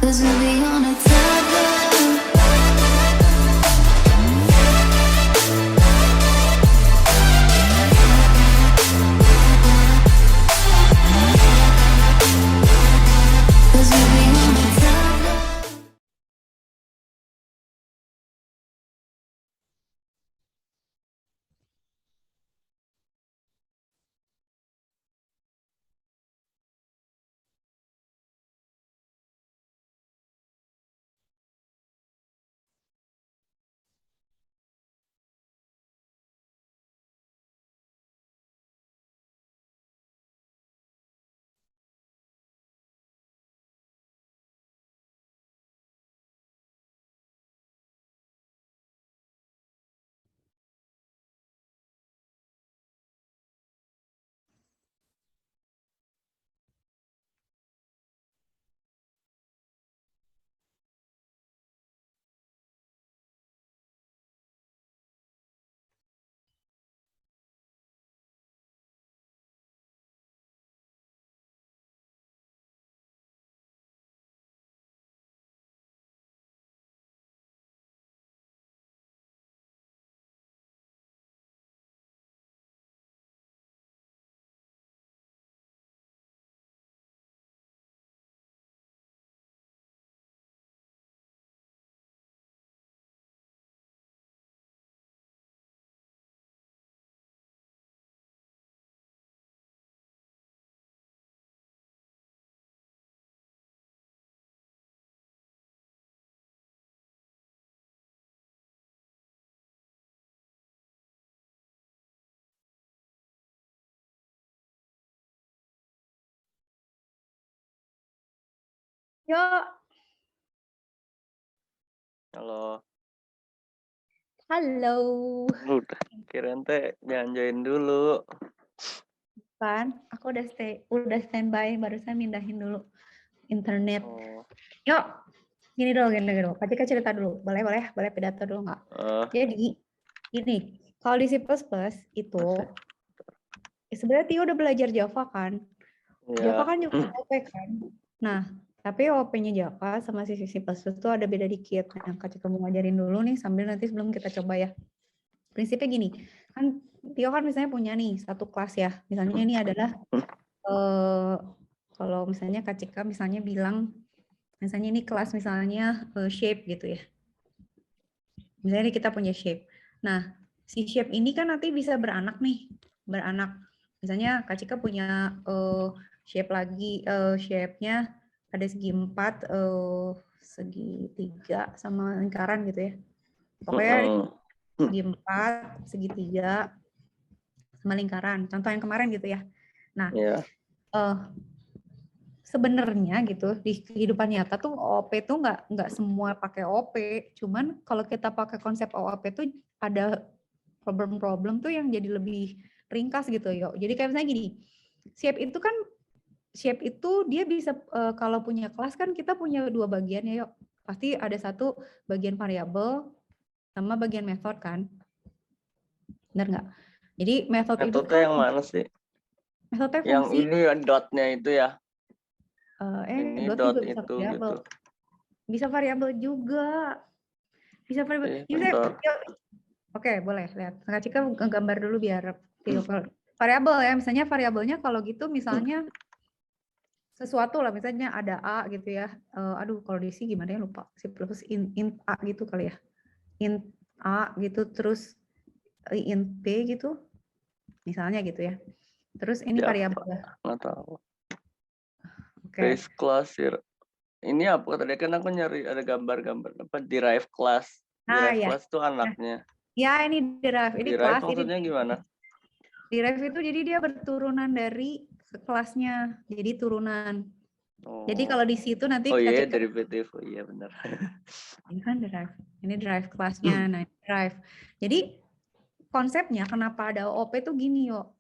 'Cause we'll be on a tether. Cause we'll be on a tether. Yuk, Halo, halo. udah kirain teh janjiin dulu. Kan, aku udah standby, barusan mindahin dulu internet. Oh, Yuk, gini dulu. Ketika cerita dulu, boleh pidato dulu nggak? eh, Jadi, gini, kalau di C++ itu, sebenarnya Tio udah belajar Java kan? Java ya, kan juga OP kan? Nah, tapi OP-nya Java sama si C++ itu ada beda dikit. Nah, Kak mau ngajarin dulu nih, sambil nanti sebelum kita coba ya. Prinsipnya gini, kan Tio kan misalnya punya nih satu kelas ya. Misalnya ini adalah kalau misalnya Kak Cika misalnya bilang, misalnya ini kelas misalnya shape gitu ya. Misalnya kita punya shape. Nah, si shape ini kan nanti bisa beranak nih, beranak. Misalnya Kak Cika punya shape lagi, shape-nya ada segi 4, segi 3 sama lingkaran gitu ya. Pokoknya segi 4, segi 3 sama lingkaran. Contoh yang kemarin gitu ya. Nah, ya, sebenarnya gitu di kehidupan nyata tuh OOP tuh nggak semua pakai OP. Cuman kalau kita pakai konsep OOP tuh ada problem-problem tuh yang jadi lebih ringkas gitu yo. Jadi kayak misalnya gini, shape itu dia bisa kalau punya kelas kan kita punya dua bagian ya yo. Pasti ada satu bagian variabel sama bagian method kan. Benar nggak? Jadi method itu metode kan yang mana sih? metodenya Yang fungsi. ini ya, dotnya itu ya. Ini Dot dot juga bisa itu variabel. gitu. Bisa variabel juga. Bisa variabel. Bentar. Oke, boleh lihat. Kak Cika gambar dulu biar variabel ya. Misalnya variabelnya kalau gitu misalnya sesuatu lah, misalnya ada A gitu ya. Aduh, kalau di sini gimana ya lupa. Si plus int A gitu kali ya. Int A gitu terus int B gitu. Misalnya gitu ya. Terus ini Java, variabel. nggak tahu. Oke. Base class here. Ini apa? Tadi kan aku nyari ada gambar-gambar apa derive class. Nah, Derive ya. class itu Nah, anaknya. ya ini derive, ini Derive kelas, ini maksudnya gimana? derive itu jadi dia berturunan dari kelasnya. Jadi turunan. Jadi kalau di situ nanti Oh Kak iya, Cika derivative. Oh iya benar. ini kan derive. Ini derive kelasnya. Nah, derive. Jadi konsepnya kenapa ada OOP tuh gini yo.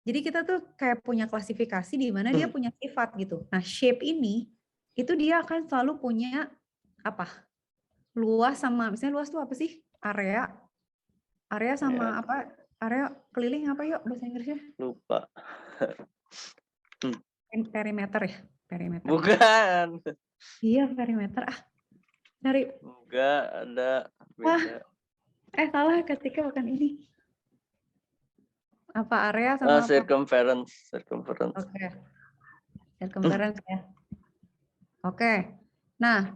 Jadi kita tuh kayak punya klasifikasi di mana dia punya sifat gitu. Nah, shape ini itu dia akan selalu punya apa? Luas sama misalnya luas tuh apa sih? Area sama Ya, apa? Area keliling apa yuk bahasa Inggrisnya? lupa. Perimeter ya, perimeter. Bukan. Iya, perimeter. Cari. Enggak, ada Wah, beda. salah ketika bukan ini. Apa area sama apa? Circumference. Oke. Circumference ya. Oke. Nah,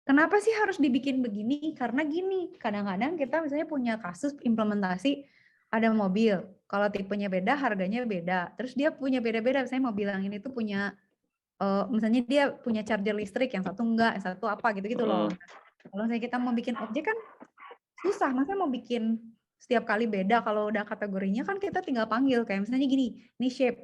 kenapa sih harus dibikin begini? Karena gini, kadang-kadang kita misalnya punya kasus implementasi ada mobil. Kalau tipenya beda, harganya beda. Terus dia punya beda-beda. Misalnya mobil yang ini tuh punya, misalnya dia punya charger listrik, yang satu enggak, yang satu apa gitu-gitu loh. Kalau misalnya kita mau bikin objek kan susah. Masa mau bikin setiap kali beda, kalau udah kategorinya kan kita tinggal panggil. Kayak misalnya gini, ini shape.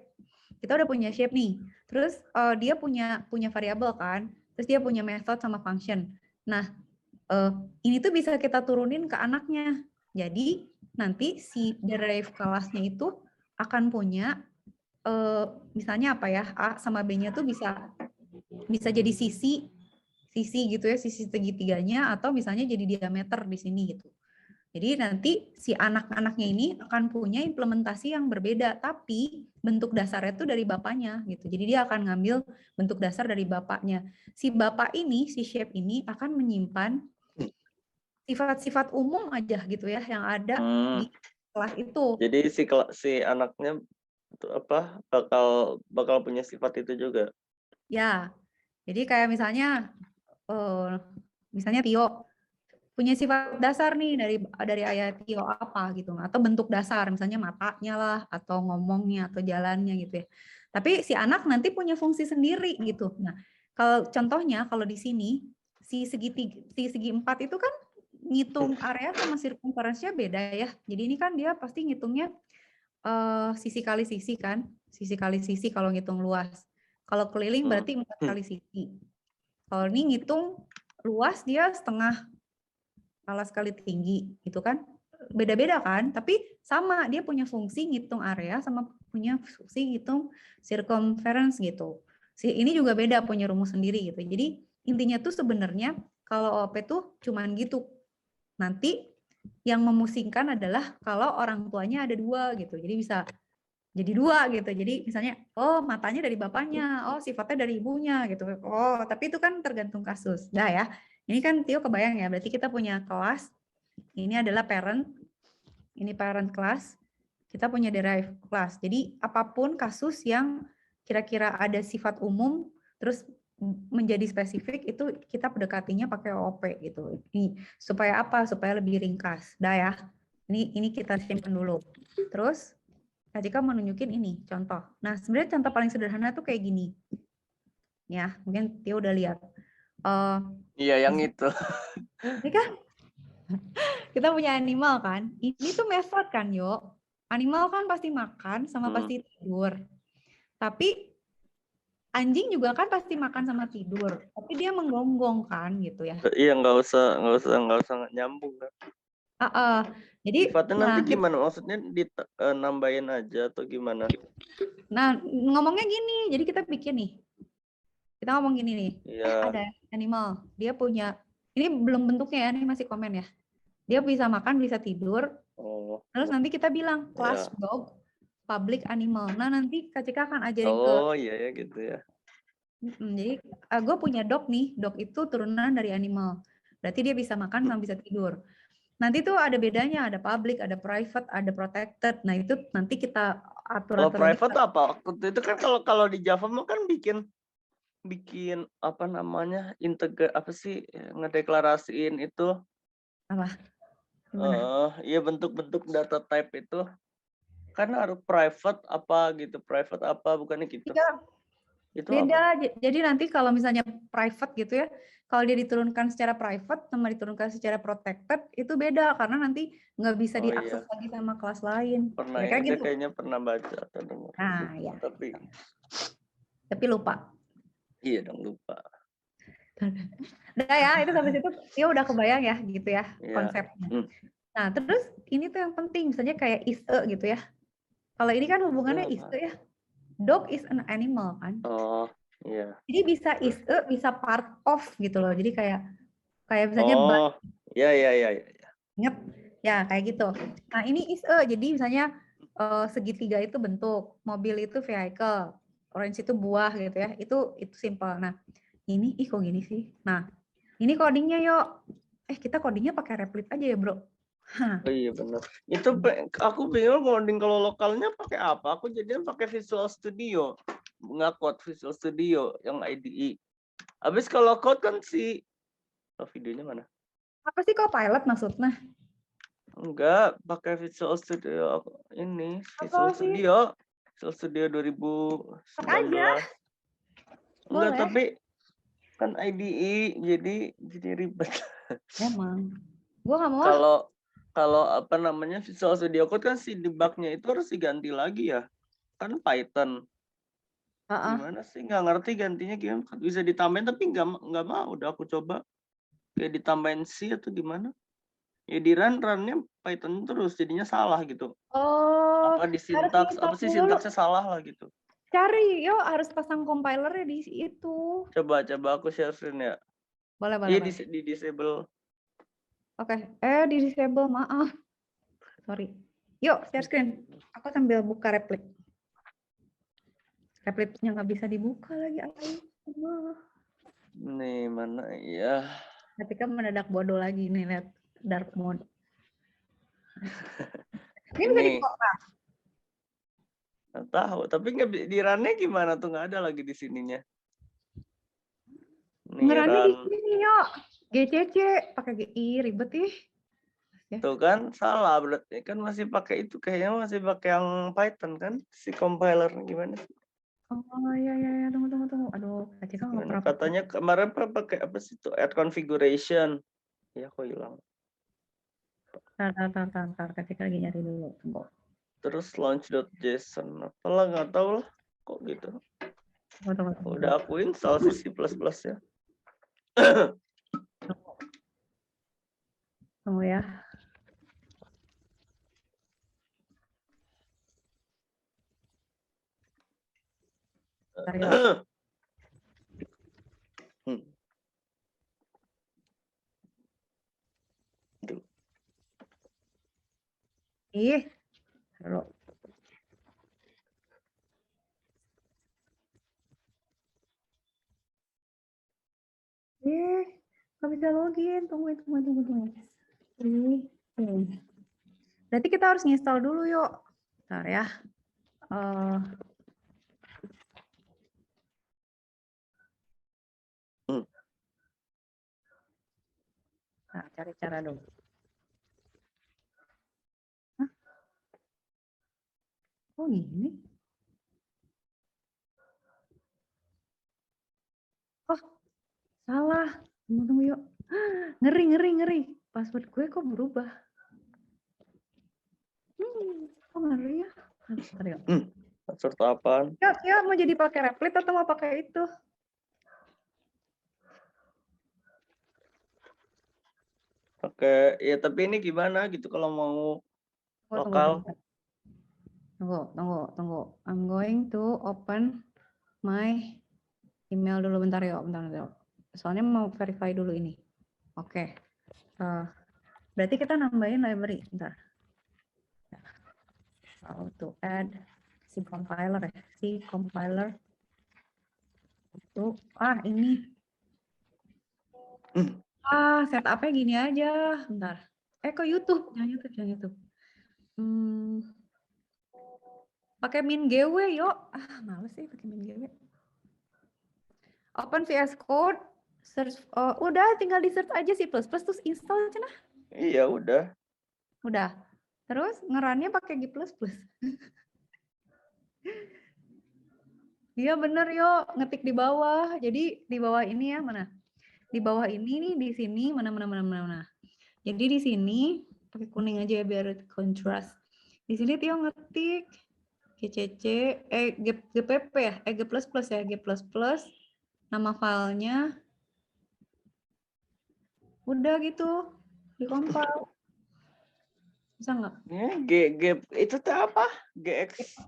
Kita udah punya shape nih. Terus dia punya variabel kan. Terus dia punya method sama function. Nah, ini tuh bisa kita turunin ke anaknya. Jadi nanti si derive kelasnya itu akan punya misalnya apa ya, A sama B-nya tuh bisa jadi sisi gitu ya, sisi segitiganya, atau misalnya jadi diameter di sini gitu. Jadi nanti si anak-anaknya ini akan punya implementasi yang berbeda, tapi bentuk dasarnya itu dari bapaknya gitu. Jadi dia akan ngambil bentuk dasar dari bapaknya. Si bapak ini, si shape ini akan menyimpan sifat-sifat umum aja gitu ya yang ada di kelas itu. Jadi si anaknya itu apa bakal punya sifat itu juga. Ya. Jadi kayak misalnya Tio punya sifat dasar nih dari ayah Tio apa gitu, atau bentuk dasar misalnya matanya lah, atau ngomongnya, atau jalannya gitu ya. Tapi si anak nanti punya fungsi sendiri gitu. Nah, kalau contohnya kalau di sini si segi 4 itu kan ngitung area sama circumference-nya beda ya. Jadi ini kan dia pasti ngitungnya sisi kali sisi kan, sisi kali sisi kalau ngitung luas. Kalau keliling berarti 4 kali sisi. Kalau ini ngitung luas dia setengah alas kali tinggi gitu kan, beda-beda kan, tapi sama dia punya fungsi ngitung area sama punya fungsi ngitung circumference gitu. Ini juga beda, punya rumus sendiri gitu. Jadi intinya tuh sebenarnya kalau OP tuh cuman gitu. Nanti yang memusingkan adalah kalau orang tuanya ada dua gitu. Jadi bisa jadi dua gitu. Jadi misalnya, oh matanya dari bapaknya, oh sifatnya dari ibunya gitu. Oh, tapi itu kan tergantung kasus. Dah ya. Ini kan Tio kebayang ya, berarti kita punya kelas, ini adalah parent, ini parent class, kita punya derive class. Jadi apapun kasus yang kira-kira ada sifat umum, terus menjadi spesifik, itu kita pendekatinya pakai OP gitu. Ini supaya apa? Supaya lebih ringkas. Dah ya. Ini kita simpan dulu. Terus Kak Cika mau nunjukin ini contoh. Nah, sebenarnya contoh paling sederhana tuh kayak gini. Ya, mungkin Tio udah lihat. Iya, yang itu. Ini kan kita punya animal kan. Ini tuh method kan, Yo. Animal kan pasti makan sama pasti tidur. Tapi anjing juga kan pasti makan sama tidur. Tapi dia menggonggong kan gitu ya. Iya, nggak usah nyambung kan. Jadi Sifatnya nanti gimana? Maksudnya nambahin aja atau gimana? Nah, ngomongnya gini. Jadi kita bikin nih. Kita ngomong gini nih. Iya. Ada animal. Dia punya, ini belum bentuknya ya, ini masih komen ya. Dia bisa makan, bisa tidur. Terus nanti kita bilang class dog, public animal. Nah, nanti Kak Cika akan ajarin ke. Oh iya ya gitu ya. Jadi gue punya dog nih. Dog itu turunan dari animal. Berarti dia bisa makan sama bisa tidur. Nanti tuh ada bedanya, ada public, ada private, ada protected. Nah, itu nanti kita atur. Kalau private apa? Itu kan kalau di Java mah kan bikin apa namanya? Apa sih ngedeklarasiin itu? Apa? Iya bentuk-bentuk data type itu kan harus private apa gitu, private apa bukannya gitu? Iya. Itu Beda. apa? Jadi nanti kalau misalnya private gitu ya, kalau dia diturunkan secara private sama diturunkan secara protected itu beda karena nanti nggak bisa diakses lagi sama kelas lain. Pernah Kira-kira ya, gitu. kayaknya pernah baca atau dengar. Nah, ya. Tapi lupa. Iya dong, lupa. Udah ya, itu sampai situ ya udah kebayang ya gitu ya konsepnya. Nah, terus ini tuh yang penting, misalnya kayak is a gitu ya. Kalau ini kan hubungannya is a ya. Dog is an animal kan. Oh, iya. Jadi bisa is a, bisa part of gitu loh. Jadi kayak misalnya iya. Ingat ya kayak gitu. Nah, ini is a. Jadi misalnya segitiga itu bentuk, mobil itu vehicle. orange itu buah gitu ya. Itu simple. Nah, ini kok gini sih. Nah, ini codingnya yuk. Kita codingnya pakai Replit aja ya, Bro. Hah. Oh iya benar. Itu aku bingung coding kalau lokalnya pakai apa? Aku jadinya pakai Visual Studio. Nggak code Visual Studio yang IDE. Habis kalau code kan videonya mana? Apa sih Copilot maksudnya? Enggak, pakai Visual Studio ini, Visual Apa sih? Studio. Visual Studio 2019. Aja. Enggak, Boleh. tapi kan IDE jadi ribet. Emang. Gua nggak mau. Kalau apa namanya Visual Studio Code kan si debugnya itu harus diganti lagi ya. Kan Python. Gimana sih, nggak ngerti gantinya gimana, bisa ditambahin tapi nggak mau, udah aku coba kayak ditambahin C atau gimana ya, di runnya Python terus jadinya salah gitu, Oh, apa di harus sintaks diinstal apa sih dulu. sintaksnya salah lah gitu. Cari, yuk harus pasang compilernya di itu. Coba aku share screen ya. Boleh, Iya, boleh. di disable. Oke, di disable, maaf. Sorry. Yuk, share screen. Aku sambil buka Replit. Replitnya nggak bisa dibuka lagi. Aduh. Nih mana ya. Ketika mendadak bodoh lagi nih, lihat dark mode. Ini bisa Ini dibuka. nggak tahu, tapi nggak di runnya gimana tuh, nggak ada lagi di sininya. Nih Ngerannya di run. sini, yuk. GCC pakai GI ribet ih. Tuh kan salah berarti, kan masih pakai itu, kayaknya masih pakai yang Python kan si compiler, gimana sih? Oh iya, tunggu. Aduh, Kak nggak pernah pakai. Katanya kemarin pakai apa sih tuh, add configuration. Ya kok hilang. Tar, Kak lagi nyari dulu. Tunggu. Terus launch.json, apalah nggak tahu lah kok gitu. Tunggu. Udah aku install sih C++ ya. Tunggu ya. Bentar ya. Ih, taruh. Nggak bisa login. Tunggu. Berarti kita harus nginstal dulu yuk. Bentar ya. Nah, cari cara dulu. Hah? Oh gini? Oh, salah. Tunggu yuk. Ngeri. Password gue kok berubah? Kok ngeri ya? Bentar yuk. Password apaan? Ya, mau jadi pakai Replit atau mau pakai itu? Pakai ya, tapi ini gimana gitu kalau mau lokal? Tunggu. I'm going to open my email dulu, bentar yuk. Soalnya mau verify dulu ini. Oke. Berarti kita nambahin library. Bentar. How to add si compiler ya. Si compiler. Itu, ini. Setupnya gini aja. Bentar. Kok YouTube? Jangan YouTube. Pakai MinGW yuk. Males sih pakai MinGW. Open VS Code, search. Udah tinggal di search aja C++ terus install aja nah. Iya udah. Udah. Terus ngerannya pakai G++. Iya bener yuk, ngetik di bawah. Jadi di bawah ini ya, mana? Di bawah ini nih, di sini mana. Jadi di sini pakai kuning aja ya biar kontras. Di sini Tio ngetik GCC, GPP ya, G++ ya, G++. Nama filenya. Udah gitu, dikompil. Bisa nggak? Itu tuh apa? GX.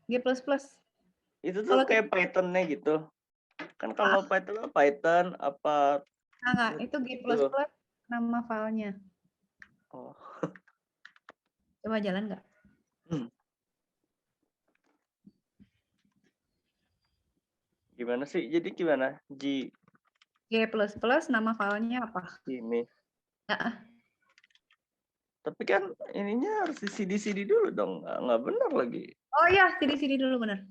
G++. Itu tuh kayak Python-nya gitu. Kan kalau Python apa? Enggak, itu G++ nama filenya. Oh. Coba jalan nggak? Gimana sih? Jadi gimana? G G++, nama filenya apa? ini. Ya, Tapi kan ininya harus di CD dulu dong. Nggak benar lagi. oh ya, sini dulu bener.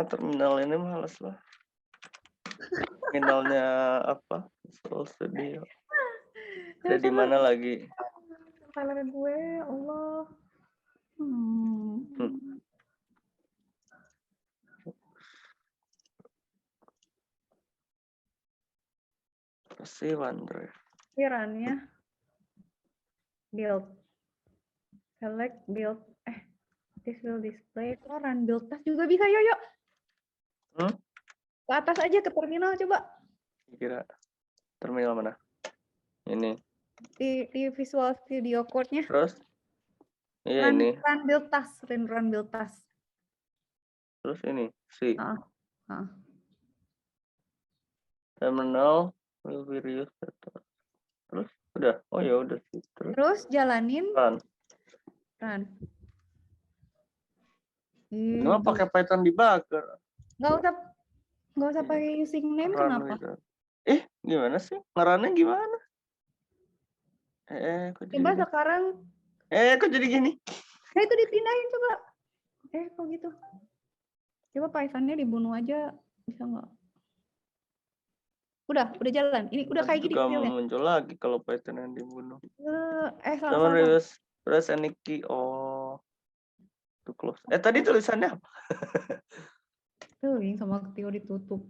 Terminal ini males lah. Terminalnya apa? Visual Studio. Ada di mana lagi? Compiler gue, Allah. Pasti OneDrive. Run-nya build. Select build. This will display. Oh, run build task juga bisa, yuk. Ke atas aja ke terminal coba. Kira terminal mana? Ini. Di Visual Studio Code-nya. Terus? Iya ini. Run build task. Run build task. Terus ini. C. Ah. Terminal will be reused. Terus? Udah? Oh ya udah sih. Terus jalanin. Run. Ini mah pakai Python debugger. Nggak usah pakai using name, kenapa? Gimana sih? Ngerannya gimana? Coba sekarang. Kok jadi gini? Itu dipindahin coba. Kok gitu? Coba Python-nya dibunuh aja, bisa nggak? Udah jalan. Ini udah kayak gini. Juga muncul lagi kalau Python yang dibunuh. Salah. Press any key. To close. Tadi tulisannya apa? Yang sama Tio ditutup.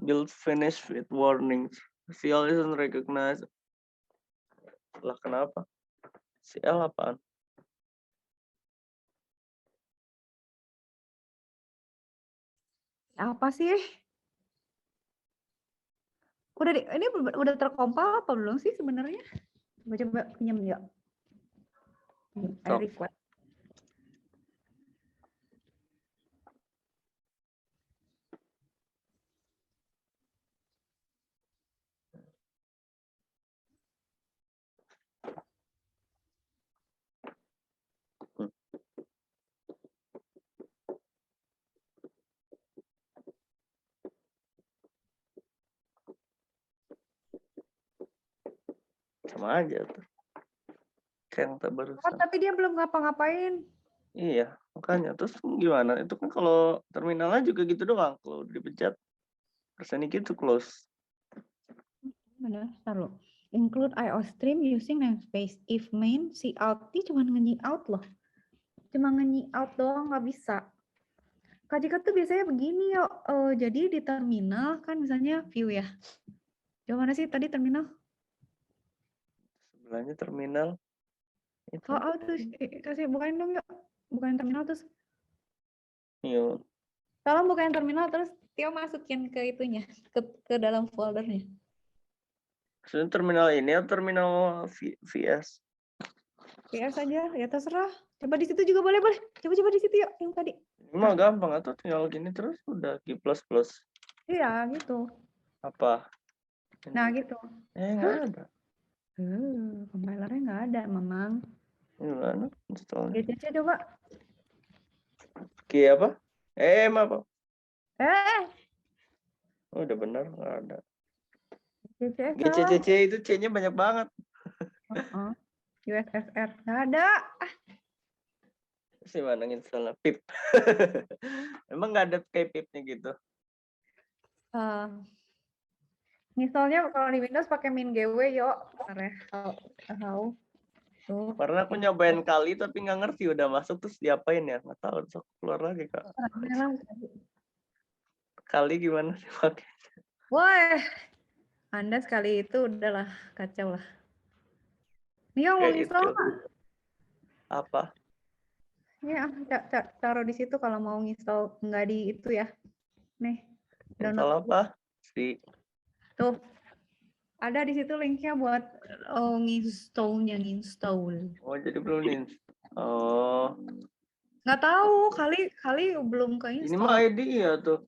Build finish with warnings. CL isn't recognized. Lah kenapa? CL apaan? Apa sih? Ini udah terkompil apa belum sih sebenarnya? Coba pinjam ya. I request. Sama aja tuh. Kayak yang barusan. Tapi dia belum ngapa-ngapain. Iya, makanya. Terus gimana? Itu kan kalau terminalnya juga gitu doang. Kalau dipencet, persen gitu close. Benar, taruh. Include IO stream using namespace. If main, cout. Ini cuma nge out loh. Cuma nge out doang, nggak bisa. Kak Jika tuh biasanya begini ya. Jadi di terminal kan misalnya view ya. Coba mana sih tadi terminal? Sebelahnya terminal. Itu. Terus kasih bukain dong yuk. Bukain terminal terus. Iya. Tolong bukain terminal terus Tio masukin ke itunya, ke dalam foldernya. Maksudnya terminal ini atau terminal VS? VS aja, ya terserah. Coba di situ juga boleh. Coba di situ yuk, yang tadi. Ini mah gampang, atau tinggal gini terus udah G++. Iya, gitu. Apa? Nah, gitu. Nggak ada. Compilernya nggak ada, Mamang. Gimana installnya? GCC coba. G apa? Apa? Udah benar, nggak ada. GCC itu C-nya banyak banget. USSR, nggak ada. Terus gimana installnya? Pip. Emang nggak ada kayak pipnya gitu? Installnya kalau di Windows pakai min-gw yuk. How? Tuh. Karena aku nyobain kali tapi nggak ngerti udah masuk terus diapain ya? Nggak tahu, terus aku keluar lagi Kak. Kali gimana sih pakai? Wah, Anda sekali itu udahlah kacau lah. Nih mau install apa? Ya, taruh di situ kalau mau install, nggak di itu ya. Nih. Install apa? Tuh. Ada di situ linknya buat nginstall. Oh, jadi belum install. Nggak tahu, kali belum ke install. Ini mah ID ya tuh.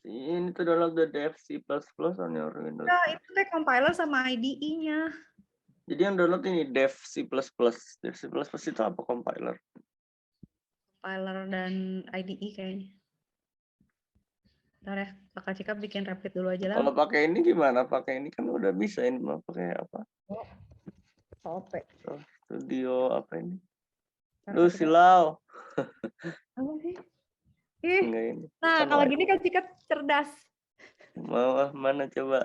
Ini tuh download the dev C++ on your Windows. Nah, itu teh compiler sama IDE-nya. Jadi yang download ini dev C++. Dev C++ itu apa compiler? Compiler dan IDE kayaknya. Ntar ya, Kakak Cika bikin Replit dulu aja lah. Kalau pakai ini gimana? Pakai ini kan udah bisa ini mau pakai apa? OP. Studio apa ini? Ntar Lu Kak Cika. silau. Apa sih? Ih, Enggak ini. nah Kan kalau white. gini Kak Cika cerdas. Mau mana coba?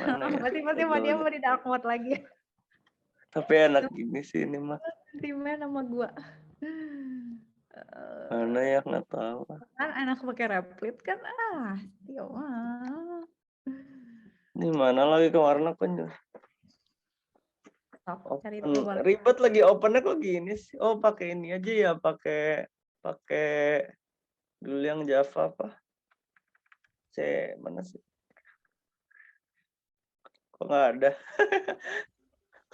Mana ya? Pasti Aduh, dia mau di dark mode lagi. tapi enak gini sih ini mah. Sentimen sama gua. Mana ya nggak tahu. Kan enak pakai Replit kan. Tio mah. Ini mana lagi kemarin aku Stop, cari open. dulu balik. Ribet lagi opennya kok gini sih. Oh pakai ini aja ya, pakai dulu yang Java apa? Mana sih? Kok nggak ada?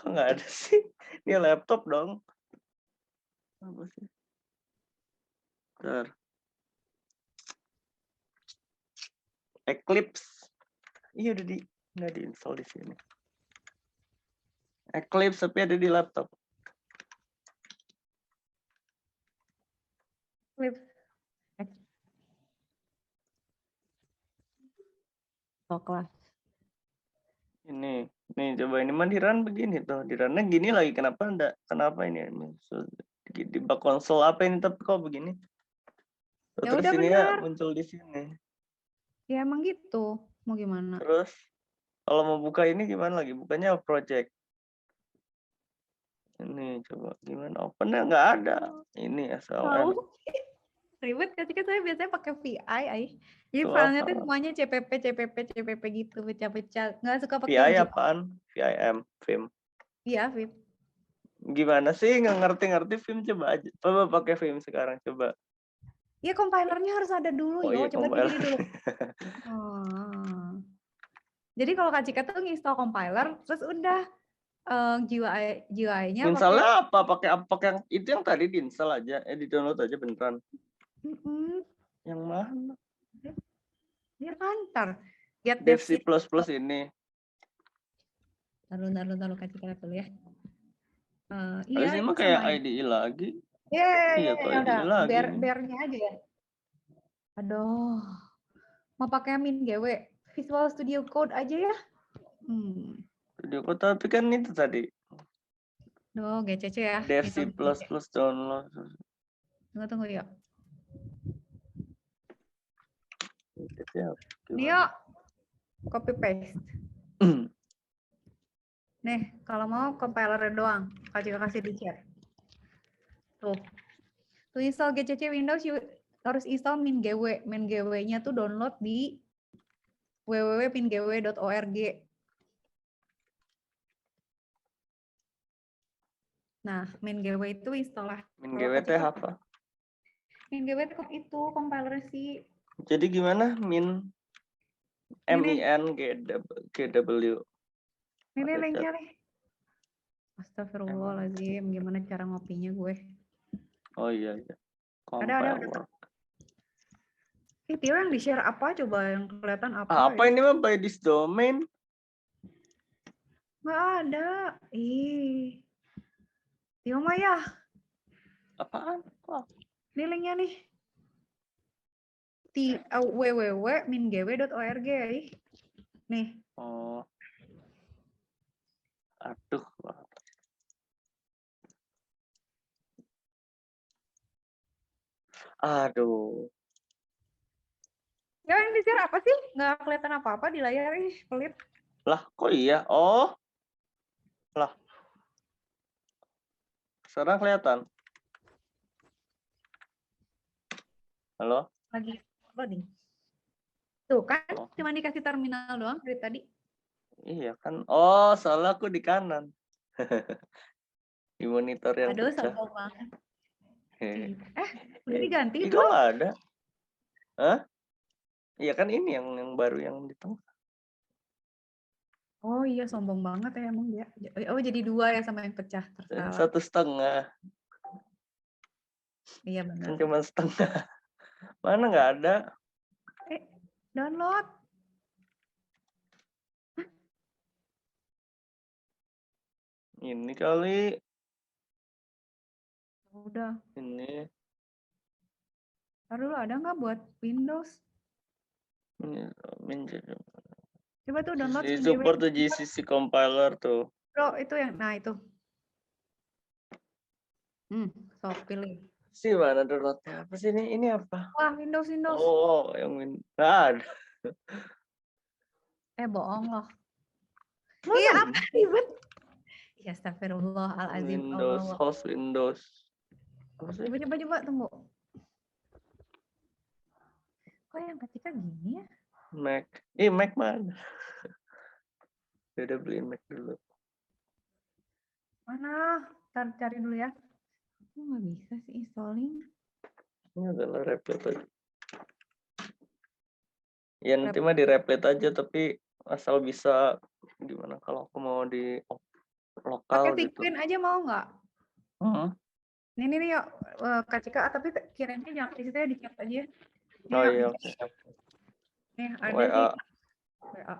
Kok nggak ada sih? Ini laptop dong. Apa sih? Bentar. Eclipse. Iya udah nggak diinstal di sini. Eclipse tapi ada di laptop. Flip. Kelas. Ini coba ini mandiran begini tuh. Dirannya gini lagi kenapa enggak? Kenapa ini? Di bak konsol apa ini tapi kok begini? Tuh, Ya terus udah ini ya benar. muncul di sini. Ya emang gitu. Mau gimana? Terus kalau mau buka ini gimana lagi? Bukanya project. Ini coba gimana? Opennya nggak ada. Ini SLM. Tahu. Ribet kan saya biasanya pakai VI. Jadi Itu filenya tuh apa? semuanya CPP gitu, pecah-pecah. Nggak suka pakai VI zip. apaan? VIM, Vim. Iya, Vim. Gimana sih nggak ngerti Vim, coba aja. Coba pakai Vim sekarang coba. Ya compilernya harus ada dulu, Oh yo. iya, Coba compiler. begini dulu. Oh. Jadi kalau Kak Cika tuh nginstal compiler, terus udah GUI-nya pakai. Installnya apa? Pakai yang itu yang tadi diinstal aja, di download aja beneran. Yang mana? Ya kan, ntar. Get Dev C++ devc. ini. Taruh Kak Cika dulu ya. Habis Iya, ini mah itu kayak sama. IDE lagi. Ya Iya tuh udah. IDE lagi. Bear-nya aja ya. Aduh. Mau pakai MinGW. Visual Studio Code aja ya. Studio Code tapi kan itu tadi. Duh, GCC ya. Dev C++ download. Tunggu ya. Gimana? Nih yuk. Copy paste. Nih, kalau mau compiler doang. Kak juga kasih di share. Tuh. To install GCC Windows, harus install MinGW. MinGW-nya tuh download di www.mingw.org. Nah, MinGW itu install lah. MinGW teh apa? MinGW itu compiler sih. Jadi gimana? MINGW. Ini linknya nih. Astagfirullahaladzim, gimana cara ngopinya gue? Oh iya. Ada. Tio yang di-share apa? Coba yang kelihatan apa? Apa ini mah by this domain? Nggak ada. Tio mah ya. Apaan? Ini linknya nih. www.mingw.org. Nih. Oh. Aduh. Ya yang di-share apa sih? Nggak kelihatan apa-apa di layar. Pelit. Lah, kok iya? Oh. Lah. Sekarang kelihatan. Halo? Lagi loading. Tuh kan, cuma dikasih terminal doang dari tadi. Iya kan. Oh, soalnya aku di kanan. Di monitor yang Aduh, pecah. sombong banget. Udah diganti Kok belum? nggak ada? Hah? Iya kan ini yang baru yang di tengah. Oh iya, sombong banget ya emang dia. Oh jadi 2 ya sama yang pecah. Tersalah. 1,5. Iya benar. Kan cuma setengah. Mana nggak ada? Download. Ini kali. Udah. Ini. Ntar dulu ada nggak buat Windows? menjadi Coba tuh download GCC Min support Gateway. tuh GCC compiler tuh. Bro, itu yang, nah itu. So pilih. Sih mana downloadnya? Apa sih ini? Ini apa? Wah, Windows. Oh, yang ada. Bohong loh. Mana Iya, ini? apa ribet? Ya, astagfirullahaladzim. Windows, Allah. host Windows. Apa sih? Coba, tunggu. Kok yang ketika gini ya? Mac. Mac mana? Udah beliin Mac dulu. Mana? Ntar cari dulu ya. Kok nggak bisa sih installing? Ini adalah replit aja. Ya nanti mah di replit aja, tapi asal bisa gimana kalau aku mau di lokal Pakai gitu. Sequin aja mau nggak? Hmm. Ini nih yuk, Kak Cika, tapi kirimnya jangan di situ ya, di chat aja. Oh Nih, iya, oke. Nih, ada WA. sih. WA.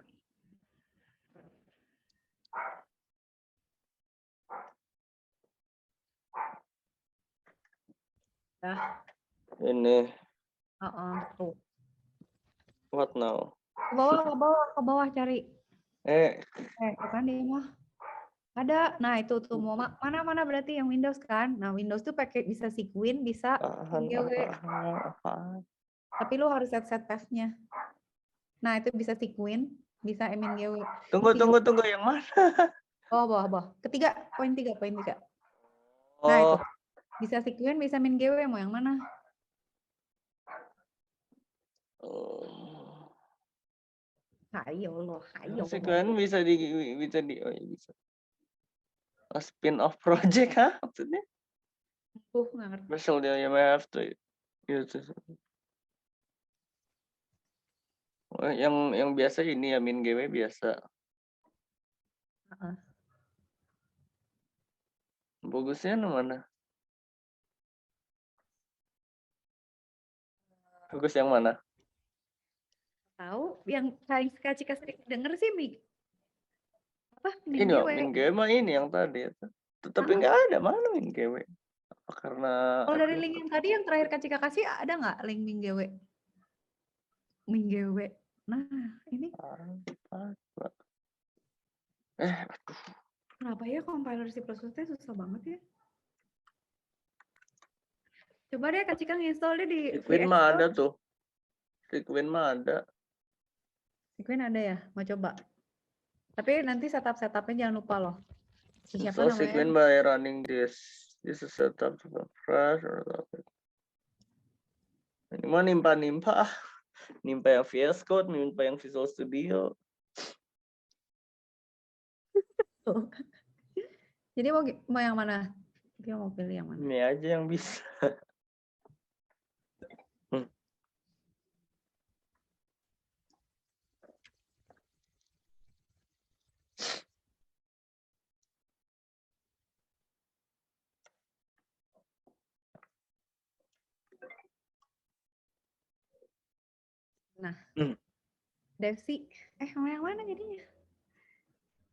Dah. Ini Tuh. what now? Ke bawah cari. Bukan dia mah. Ada. Nah, itu tuh mau mana berarti yang Windows kan? Nah, Windows tuh pakai bisa Sequin, bisa GW. Tapi lu harus set testnya. Nah, itu bisa Sequin, bisa MNGW. Tunggu yang mana? Bawah. Poin 3. Oh. Nah, itu. Bisa Sequin, bisa MNGW, mau yang mana? Ayo. Sequin bisa di oh ya bisa. Spin off project maksudnya? Nggak ngerti. Special dia you may have to use this. Yang biasa ini ya MinGW biasa. Bagusnya mana? Bagus yang mana? Tahu yang paling Cika sering denger sih apa Ini MinGW mah ini yang tadi. Tapi nggak ada mana MinGW. Apa karena kalau dari link yang tadi yang terakhir Kak Cika kasih ada nggak link MinGW? Nah, ini kenapa ya compiler C++ susah banget ya? Coba deh Kak Cika nginstall deh di Sequin mah ada tuh. Sequin mah ada. Sequin ada ya? Mau coba. Tapi nanti setupnya jangan lupa loh. Siapa namanya? Sequin by running this is a setup fresh or something. Ini mah nimpa yang VS Code, nimpa yang Visual Studio. Jadi mau yang mana? Dia mau pilih yang mana? Ini aja yang bisa. Nah, Devsi, mau yang mana jadinya?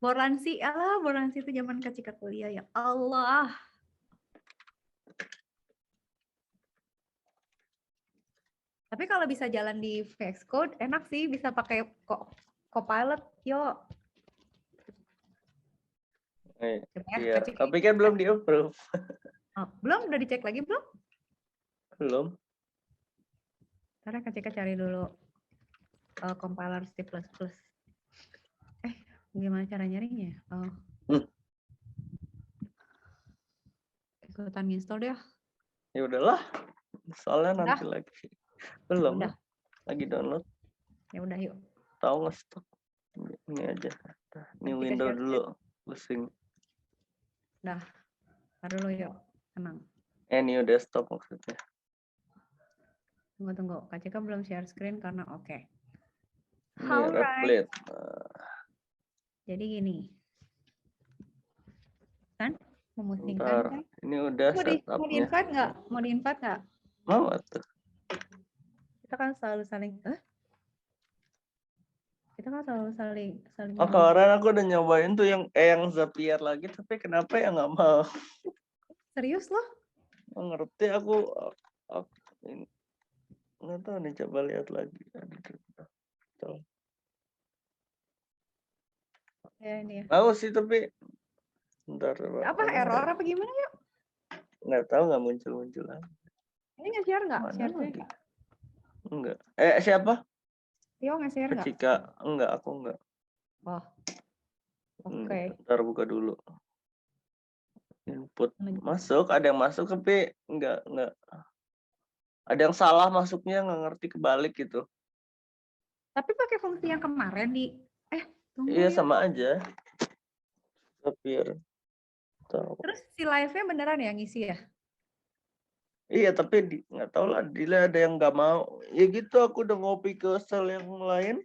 Borlansi itu zaman Kak Cika kuliah ya Allah. Tapi kalau bisa jalan di VS Code enak sih, bisa pakai Copilot, yuk. Iya, tapi kan belum di-approve. Belum, udah dicek lagi belum? Belum. Ntar Kak Cika cari dulu compiler C++. Gimana cara nyarinya? Ikutan install deh. Ya udahlah. Soalnya nanti lagi. Belum. Udah. Lagi download. Ya udah yuk. Tahu nge-stop. Ini aja. Ini window dulu. Pusing. Udah. Ntar dulu yuk. Tenang. New desktop maksudnya. Tunggu. Kak Cika belum share screen karena oke. Alright. Jadi gini. Kan? Memusingkan kan? Ini udah setupnya. Mau di-invite nggak? Mau tuh. Kita kan selalu saling kemarin aku udah nyobain tuh yang Zapier lagi, tapi kenapa ya nggak mau? Serius loh? Ngerti aku nggak tahu nih, coba lihat lagi. Tuh. Ya ini ya. Mau sih tapi bentar coba. Apa error apa gimana ya? Nggak tahu nggak muncul lagi. Ini nge-share nggak? Mana Share lagi? nggak? Enggak. Siapa? Tio nge-share nggak? Cika. Enggak, aku enggak. Oh, oke. Ntar buka dulu. Input Mana- masuk, ada yang masuk tapi enggak. Ada yang salah masuknya, nggak ngerti kebalik gitu. Tapi pakai fungsi yang kemarin di tunggu Iya ya. sama aja. Tapi tahu. Terus si live-nya beneran ya ngisi ya? Iya tapi nggak tahu lah, Dila ada yang nggak mau. Ya gitu, aku udah ngopi ke sel yang lain.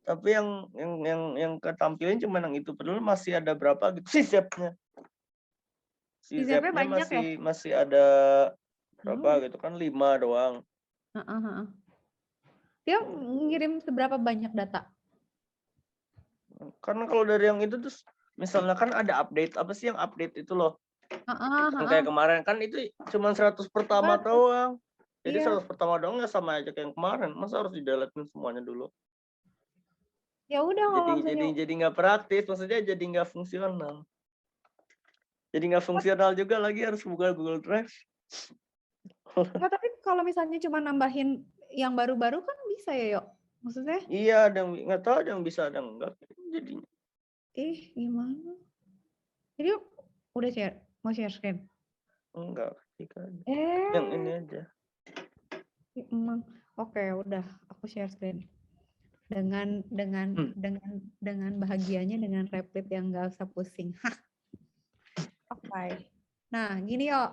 Tapi yang ketampilin cuma yang itu, padahal masih ada berapa gitu si Zep-nya. Si Si Zep-nya Zep-nya banyak ya? masih ada berapa gitu kan, 5 doang. Dia ngirim seberapa banyak data? Karena kalau dari yang itu terus misalnya kan ada update, apa sih yang update itu loh. Yang kayak kemarin kan itu cuma 100 pertama doang. Jadi Iya. 100 pertama doang nggak sama aja kayak yang kemarin. Masa harus di-delete semuanya dulu? Ya udah kalau Jadi nggak praktis, maksudnya jadi nggak fungsional. Jadi nggak fungsional juga lagi, harus buka Google Drive. Enggak, tapi kalau misalnya cuma nambahin yang baru-baru kan bisa ya, Yok? Maksudnya? Iya, ada yang nggak tahu, ada yang bisa, ada yang enggak. Jadinya. Gimana? Jadi udah share, mau share screen? Enggak, ketika ada. Eh, Yang ini aja. emang. Oke, udah aku share screen. Dengan bahagianya dengan Replit yang nggak usah pusing. Oke. Nah, gini Yok,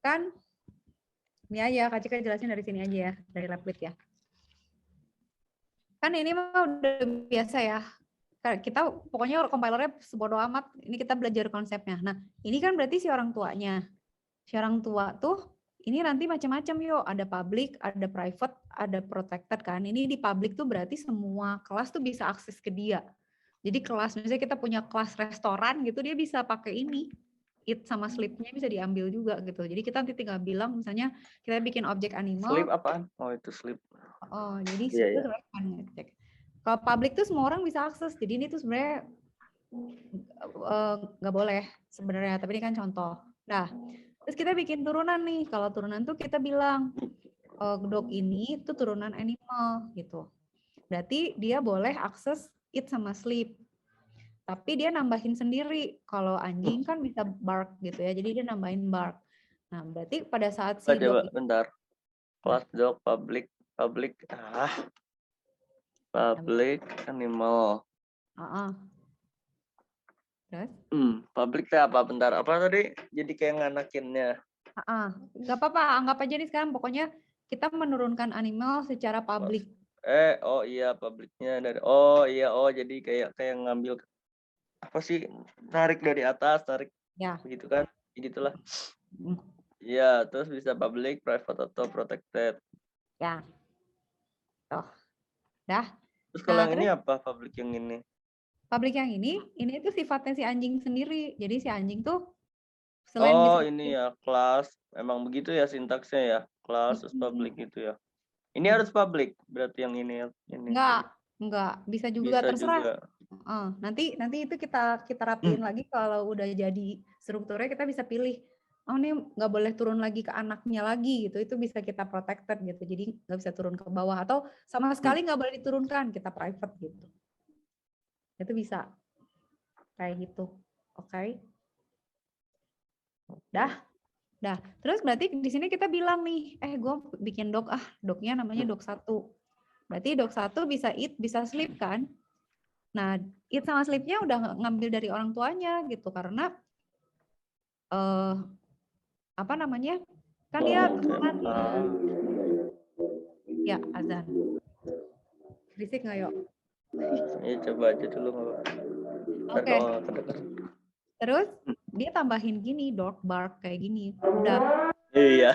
kan ini aja Kak Cika jelasin dari sini aja ya, dari Replit ya. Kan ini mah udah biasa ya. Kita pokoknya compilernya sebodo amat, ini kita belajar konsepnya. Nah, ini kan berarti si orang tuanya. Si orang tua tuh ini nanti macam-macam yuk, ada public, ada private, ada protected kan. Ini di public tuh berarti semua kelas tuh bisa akses ke dia. Jadi kelas, misalnya kita punya kelas restoran gitu, dia bisa pakai ini. It sama sleep-nya bisa diambil juga gitu. Jadi kita nanti tinggal bilang misalnya kita bikin objek animal. Sleep apaan? Oh, itu sleep. Oh, jadi Iya, itu sebenarnya kan ngecek. Kalau public tuh semua orang bisa akses. Jadi ini tuh sebenarnya nggak boleh sebenarnya, tapi ini kan contoh. Nah, terus kita bikin turunan nih. Kalau turunan tuh kita bilang dog ini tuh turunan animal gitu. Berarti dia boleh akses it sama sleep. Tapi dia nambahin sendiri. Kalau anjing kan bisa bark gitu ya. Jadi dia nambahin bark. Nah, berarti pada saat si Coba dog bentar. Class dog, public animal. Terus? Public itu apa? Bentar, apa tadi? Jadi kayak nganakinnya. Nggak apa-apa, anggap aja nih sekarang pokoknya kita menurunkan animal secara public. Oh iya, publiknya dari jadi kayak ngambil apa sih? Tarik dari atas, tarik. Ya. Begitu kan? Begitulah. Iya, terus bisa public, private atau protected. Ya. Tuh. Dah. Terus kalau yang ini apa? Public yang ini? Public yang ini tuh sifatnya si anjing sendiri. Jadi si anjing tuh selain bisa ini ya, kelas. Emang begitu ya sintaksnya ya? Kelas terus public gitu ya. Ini harus public, berarti yang ini. Enggak. Bisa juga, bisa terserah. Juga. Nanti itu kita rapiin lagi kalau udah jadi strukturnya kita bisa pilih. Oh ini nggak boleh turun lagi ke anaknya lagi gitu. Itu bisa kita protected gitu. Jadi nggak bisa turun ke bawah atau sama sekali nggak boleh diturunkan. Kita private gitu. Itu bisa kayak gitu. Oke. Dah. Terus berarti di sini kita bilang nih, gue bikin dog, dognya namanya dog 1. Berarti dog 1 bisa eat, bisa sleep kan? Nah, eat sama sleep-nya udah ngambil dari orang tuanya gitu karena apa namanya? Kan dia turunan. Ya, azan. Berisik nggak, Yok? Ya coba aja dulu. Oke. Terus dia tambahin gini, dog bark kayak gini. Udah. Iya.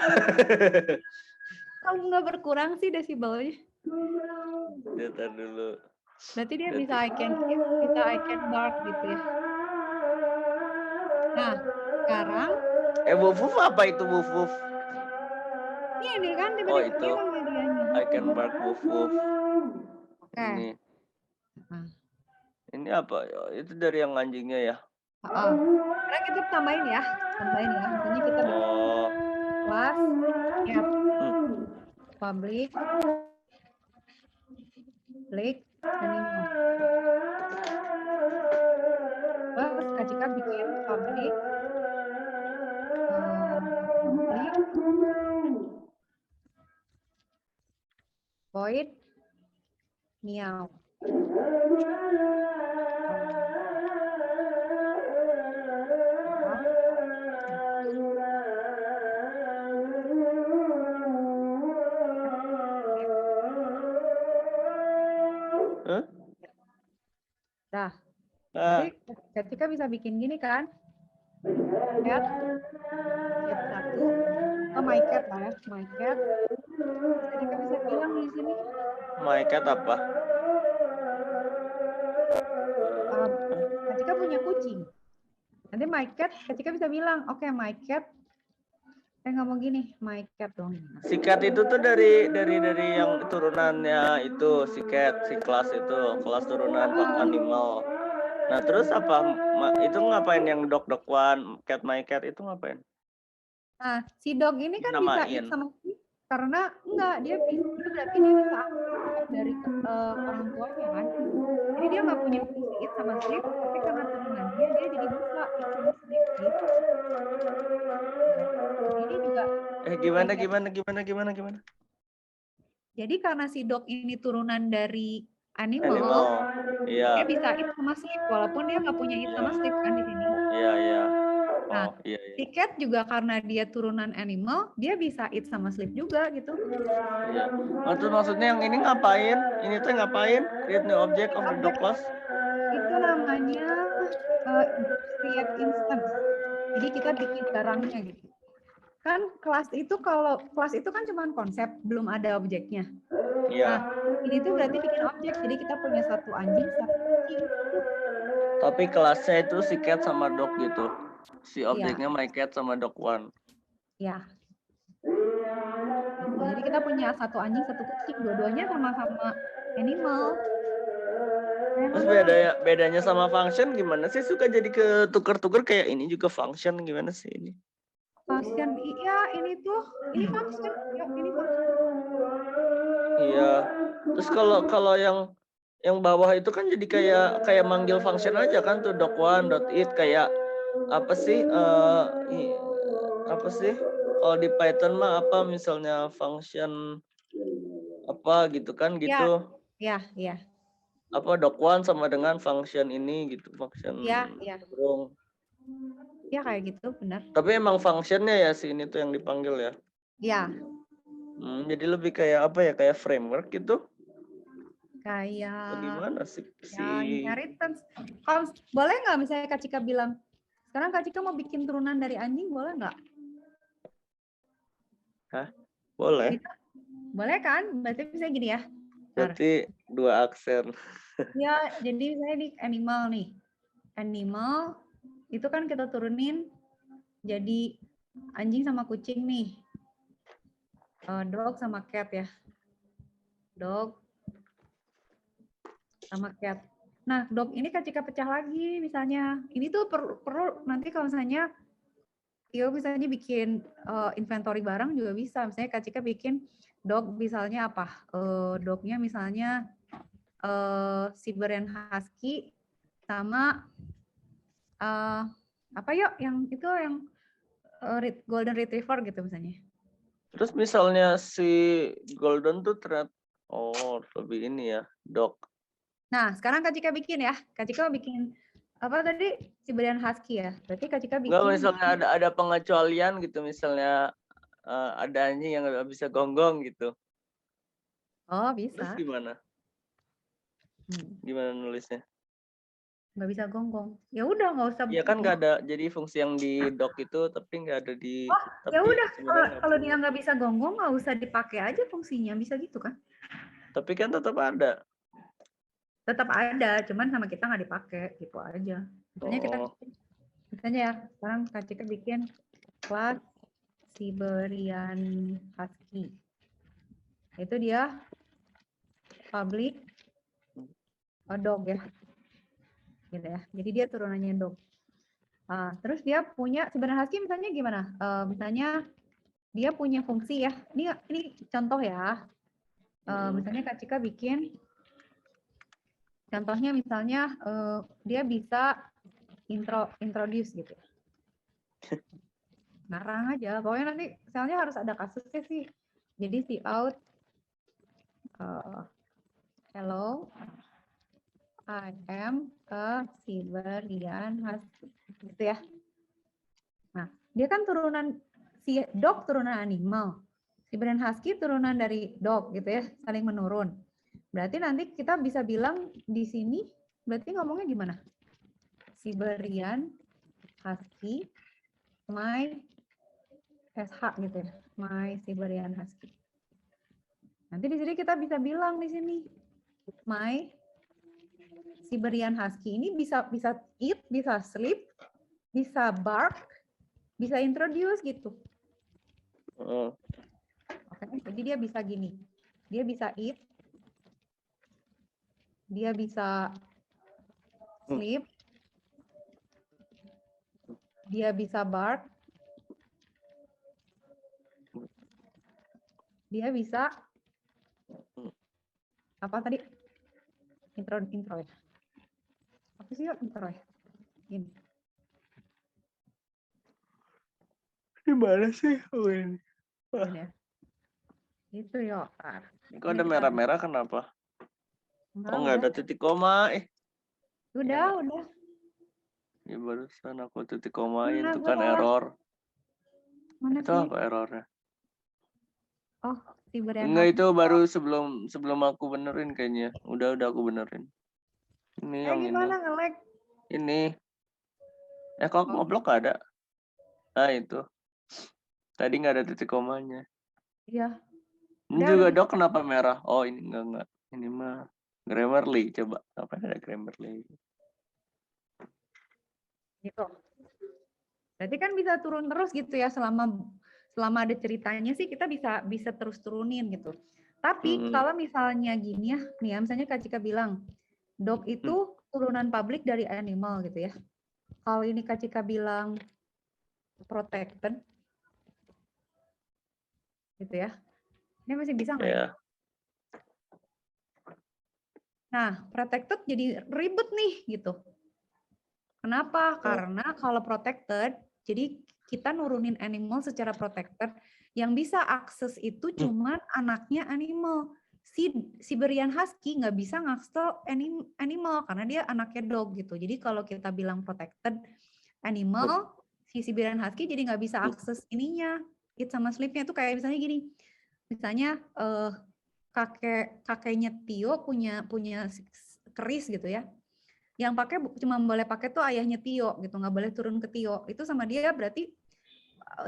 Kalau nggak berkurang sih desibelnya. Lihat dulu. Berarti dia bisa I can bark gitu ya. Nah, sekarang woof woof apa itu woof woof? Ini kan Oh tiba-tiba itu, hilang medianya. I can bark woof woof. Oke. Ini, Nah, ini apa? Oh, itu dari yang anjingnya ya? Sekarang kita tambahin ya. Misalnya kita bikin Oh, kelas, ya, public, animal. Terus Kak Cika bikin public, void, meow. huh? Dah. Ah, Jadi Kak Cika bisa bikin gini kan? Cat 1. Oh, my cat lah ya, my cat. Kak Cika bisa bilang di sini. my cat apa? Kak Cika punya kucing. Nanti my cat, Kak Cika bisa bilang, oke, my cat. Ngomong gini, my cat dong. Si cat itu tuh dari yang turunannya itu si cat, si kelas itu, kelas turunan animal. Nah, terus apa? Itu ngapain yang dog one, cat my cat itu ngapain? Nah, si dog ini kan bisa Dinamain. eat sama sleep karena enggak dia berarti dia bisa aktif dari orang tuanya kan. Jadi dia nggak punya fungsi eat sama sleep, tapi karena turunannya dia jadi bisa eat sama sleep gitu. Ini juga Gimana? Jadi karena si dog ini turunan dari animal, Iya. dia bisa eat sama sleep walaupun dia nggak punya eat sama sleep kan di sini. Iya. Nah, Oh, iya. si cat juga karena dia turunan animal, dia bisa eat sama sleep juga gitu. Iya. Maksudnya yang ini ngapain? Ini tuh ngapain? Create new object of the dog class. Itu namanya create instance. Jadi kita bikin barangnya gitu. Kan kelas itu kan cuma konsep, belum ada objeknya. Iya. Nah, ini tuh berarti bikin objek. Jadi kita punya satu anjing, satu kucing. Tapi kelasnya itu si cat sama dog gitu. Si objeknya my cat sama dog one. Ya. Gitu. Jadi kita punya satu anjing, satu kucing. Dua-duanya sama-sama animal. Terus bedanya sama function gimana sih? Suka jadi ketuker-tuker kayak ini juga function gimana sih ini? Function, iya ini function. Ya, ini function. Iya. Terus kalau yang bawah itu kan jadi kayak manggil function aja kan tuh dog one dot it kayak apa sih kalau di Python mah apa misalnya function apa gitu kan gitu. Iya. Apa dog one sama dengan function ini gitu, function burung. Ya kayak gitu, benar. Tapi emang functionnya ya si ini tuh yang dipanggil ya. Iya. Jadi lebih kayak apa ya, kayak framework gitu. Kayak gimana sih inheritance. Kalau boleh nggak misalnya Kak Cika bilang, sekarang Kak Cika mau bikin turunan dari anjing, boleh nggak? Hah? Boleh. Boleh kan? Berarti bisa gini ya. Berarti 2 aksen. Ya, jadi misalnya di animal nih. Animal itu kan kita turunin jadi anjing sama kucing nih. Dog sama cat ya. Dog sama cat. Nah, dog ini Kak Cika pecah lagi misalnya. Ini tuh perlu nanti kalau misalnya Tio misalnya bikin inventory barang juga bisa. Misalnya Kak Cika bikin dog misalnya apa? Dognya misalnya Siberian Husky sama apa yuk yang itu yang Golden Retriever gitu misalnya. Terus misalnya si Golden tuh lebih ini ya, dog. Nah, sekarang Kak Cika bikin ya. Kak Cika bikin apa tadi? Siberian Husky ya. Berarti Kak Cika bikin. Enggak, misalnya ada pengecualian gitu, misalnya ada anjing yang nggak bisa gonggong gitu. Oh, bisa. Terus gimana? Gimana nulisnya? Nggak bisa gonggong. Ya udah, nggak usah. Iya kan nggak ada, jadi fungsi yang di doc itu tapi nggak ada di. Ya udah, kalau dia nggak bisa gonggong nggak usah dipakai aja fungsinya, bisa gitu kan? Tapi kan tetap ada. Tetap ada, cuman sama kita nggak dipakai gitu aja. Misalnya kita, misalnya ya, sekarang Kak Cika bikin kelas Siberian Husky. Itu dia public dog ya. Gitu ya. Jadi dia turunannya dog. Terus dia punya Siberian Husky misalnya gimana? Misalnya dia punya fungsi ya. Ini contoh ya. Misalnya Kak Cika bikin contohnya misalnya dia bisa introduce gitu. Ngarang aja. Pokoknya nanti misalnya harus ada kasusnya sih. Jadi si out hello, I am a Siberian Husky. Gitu ya. Nah, dia kan turunan si dog turunan animal. Siberian Husky turunan dari dog gitu ya, saling menurun. Berarti nanti kita bisa bilang di sini berarti ngomongnya gimana? Siberian Husky my SH gitu ya. My Siberian Husky. Nanti di sini kita bisa bilang di sini my Siberian Husky ini bisa eat, bisa sleep, bisa bark, bisa introduce gitu. Oke, jadi dia bisa gini. Dia bisa eat, dia bisa sleep, dia bisa bark, dia bisa apa tadi? Intro ya. Apa sih yuk intro ya? Gini. Gimana sih? Ini Ya. Itu yuk. kok ada merah-merah kenapa? Enggak, Nggak ada titik koma. Udah. Ya barusan aku titik komain Mana itu kan gua? error. Mana Itu sih? apa errornya? Oh, Siberian Enggak, Husky. itu baru sebelum aku benerin kayaknya. Udah aku benerin. Ini yang Gimana nge-lag? ini. Kok ngeblok ada? Nah itu. Tadi nggak ada titik komanya. Iya. Ini juga dok kenapa merah? Oh ini enggak. Ini mah Grammarly. Coba apa ada Grammarly? Gitu. Berarti kan bisa turun terus gitu ya selama ada ceritanya sih kita bisa terus turunin gitu. Tapi kalau misalnya gini ya, nih ya, misalnya Kak Cika bilang dog itu turunan public dari animal gitu ya. Kalau ini Kak Cika bilang protected gitu ya. Ini masih bisa nggak ya? Nah, protected jadi ribet nih gitu. Kenapa? Karena kalau protected, jadi kita nurunin animal secara protected, yang bisa akses itu cuma anaknya animal. Si Siberian Husky nggak bisa ngakses animal karena dia anaknya dog gitu. Jadi kalau kita bilang protected animal, si Siberian Husky jadi nggak bisa akses ininya, eat sama sleep-nya. Itu kayak misalnya gini, misalnya kakeknya Tio punya keris gitu ya. Yang pakai cuma boleh pakai tuh ayahnya Tio gitu, nggak boleh turun ke Tio. Itu sama dia berarti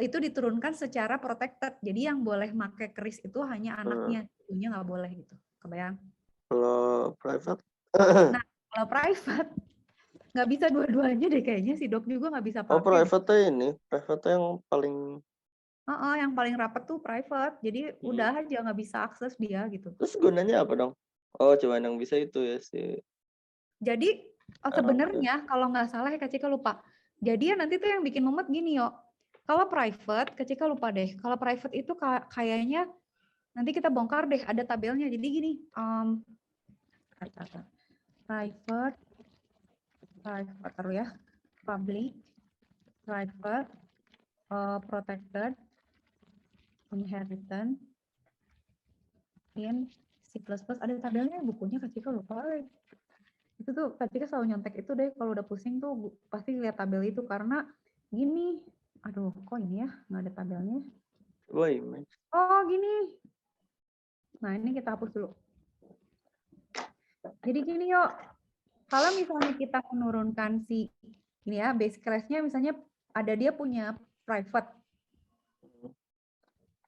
itu diturunkan secara protected. Jadi yang boleh pakai keris itu hanya anaknya, ibunya nggak boleh gitu. Kebayang? Kalau private? Nah, kalau private nggak bisa dua-duanya deh kayaknya, si dog juga nggak bisa pakai. Oh private ini, private yang paling. Yang paling rapat tuh private. Jadi udah aja nggak bisa akses dia gitu. Terus gunanya apa dong? Oh cuma yang bisa itu ya sih. Jadi sebenarnya kalau nggak salah ya Kak Cika lupa. Jadi ya nanti tuh yang bikin mumet gini yo. Kalau private, Kak Cika lupa deh. Kalau private itu kayaknya nanti kita bongkar deh ada tabelnya. Jadi gini, private taruh ya, public, private, protected, inheritance, in C++. Ada tabelnya bukunya Kak Cika lupa. Itu tuh Kak Cika selalu nyontek itu deh kalau udah pusing tuh pasti lihat tabel itu karena gini, aduh kok ini ya nggak ada tabelnya. Oh gini, nah ini kita hapus dulu. Jadi gini yuk, kalau misalnya kita menurunkan si ini ya base class-nya misalnya ada dia punya private,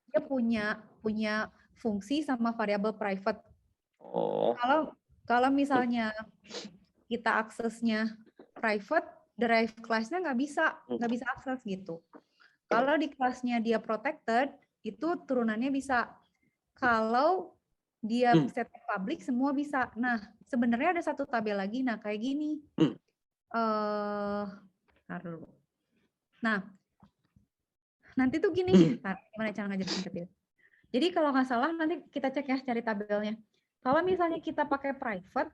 dia punya fungsi sama variabel private. Kalau misalnya kita aksesnya private, derived class-nya nggak bisa akses gitu. Kalau di kelasnya dia protected, itu turunannya bisa. Kalau dia set public, semua bisa. Nah, sebenarnya ada satu tabel lagi. Nah, kayak gini. Ntar dulu. Nah, nanti tuh gini. Gimana cara ngajelasin ke dia? Jadi kalau nggak salah, nanti kita cek ya, cari tabelnya. Kalau misalnya kita pakai private,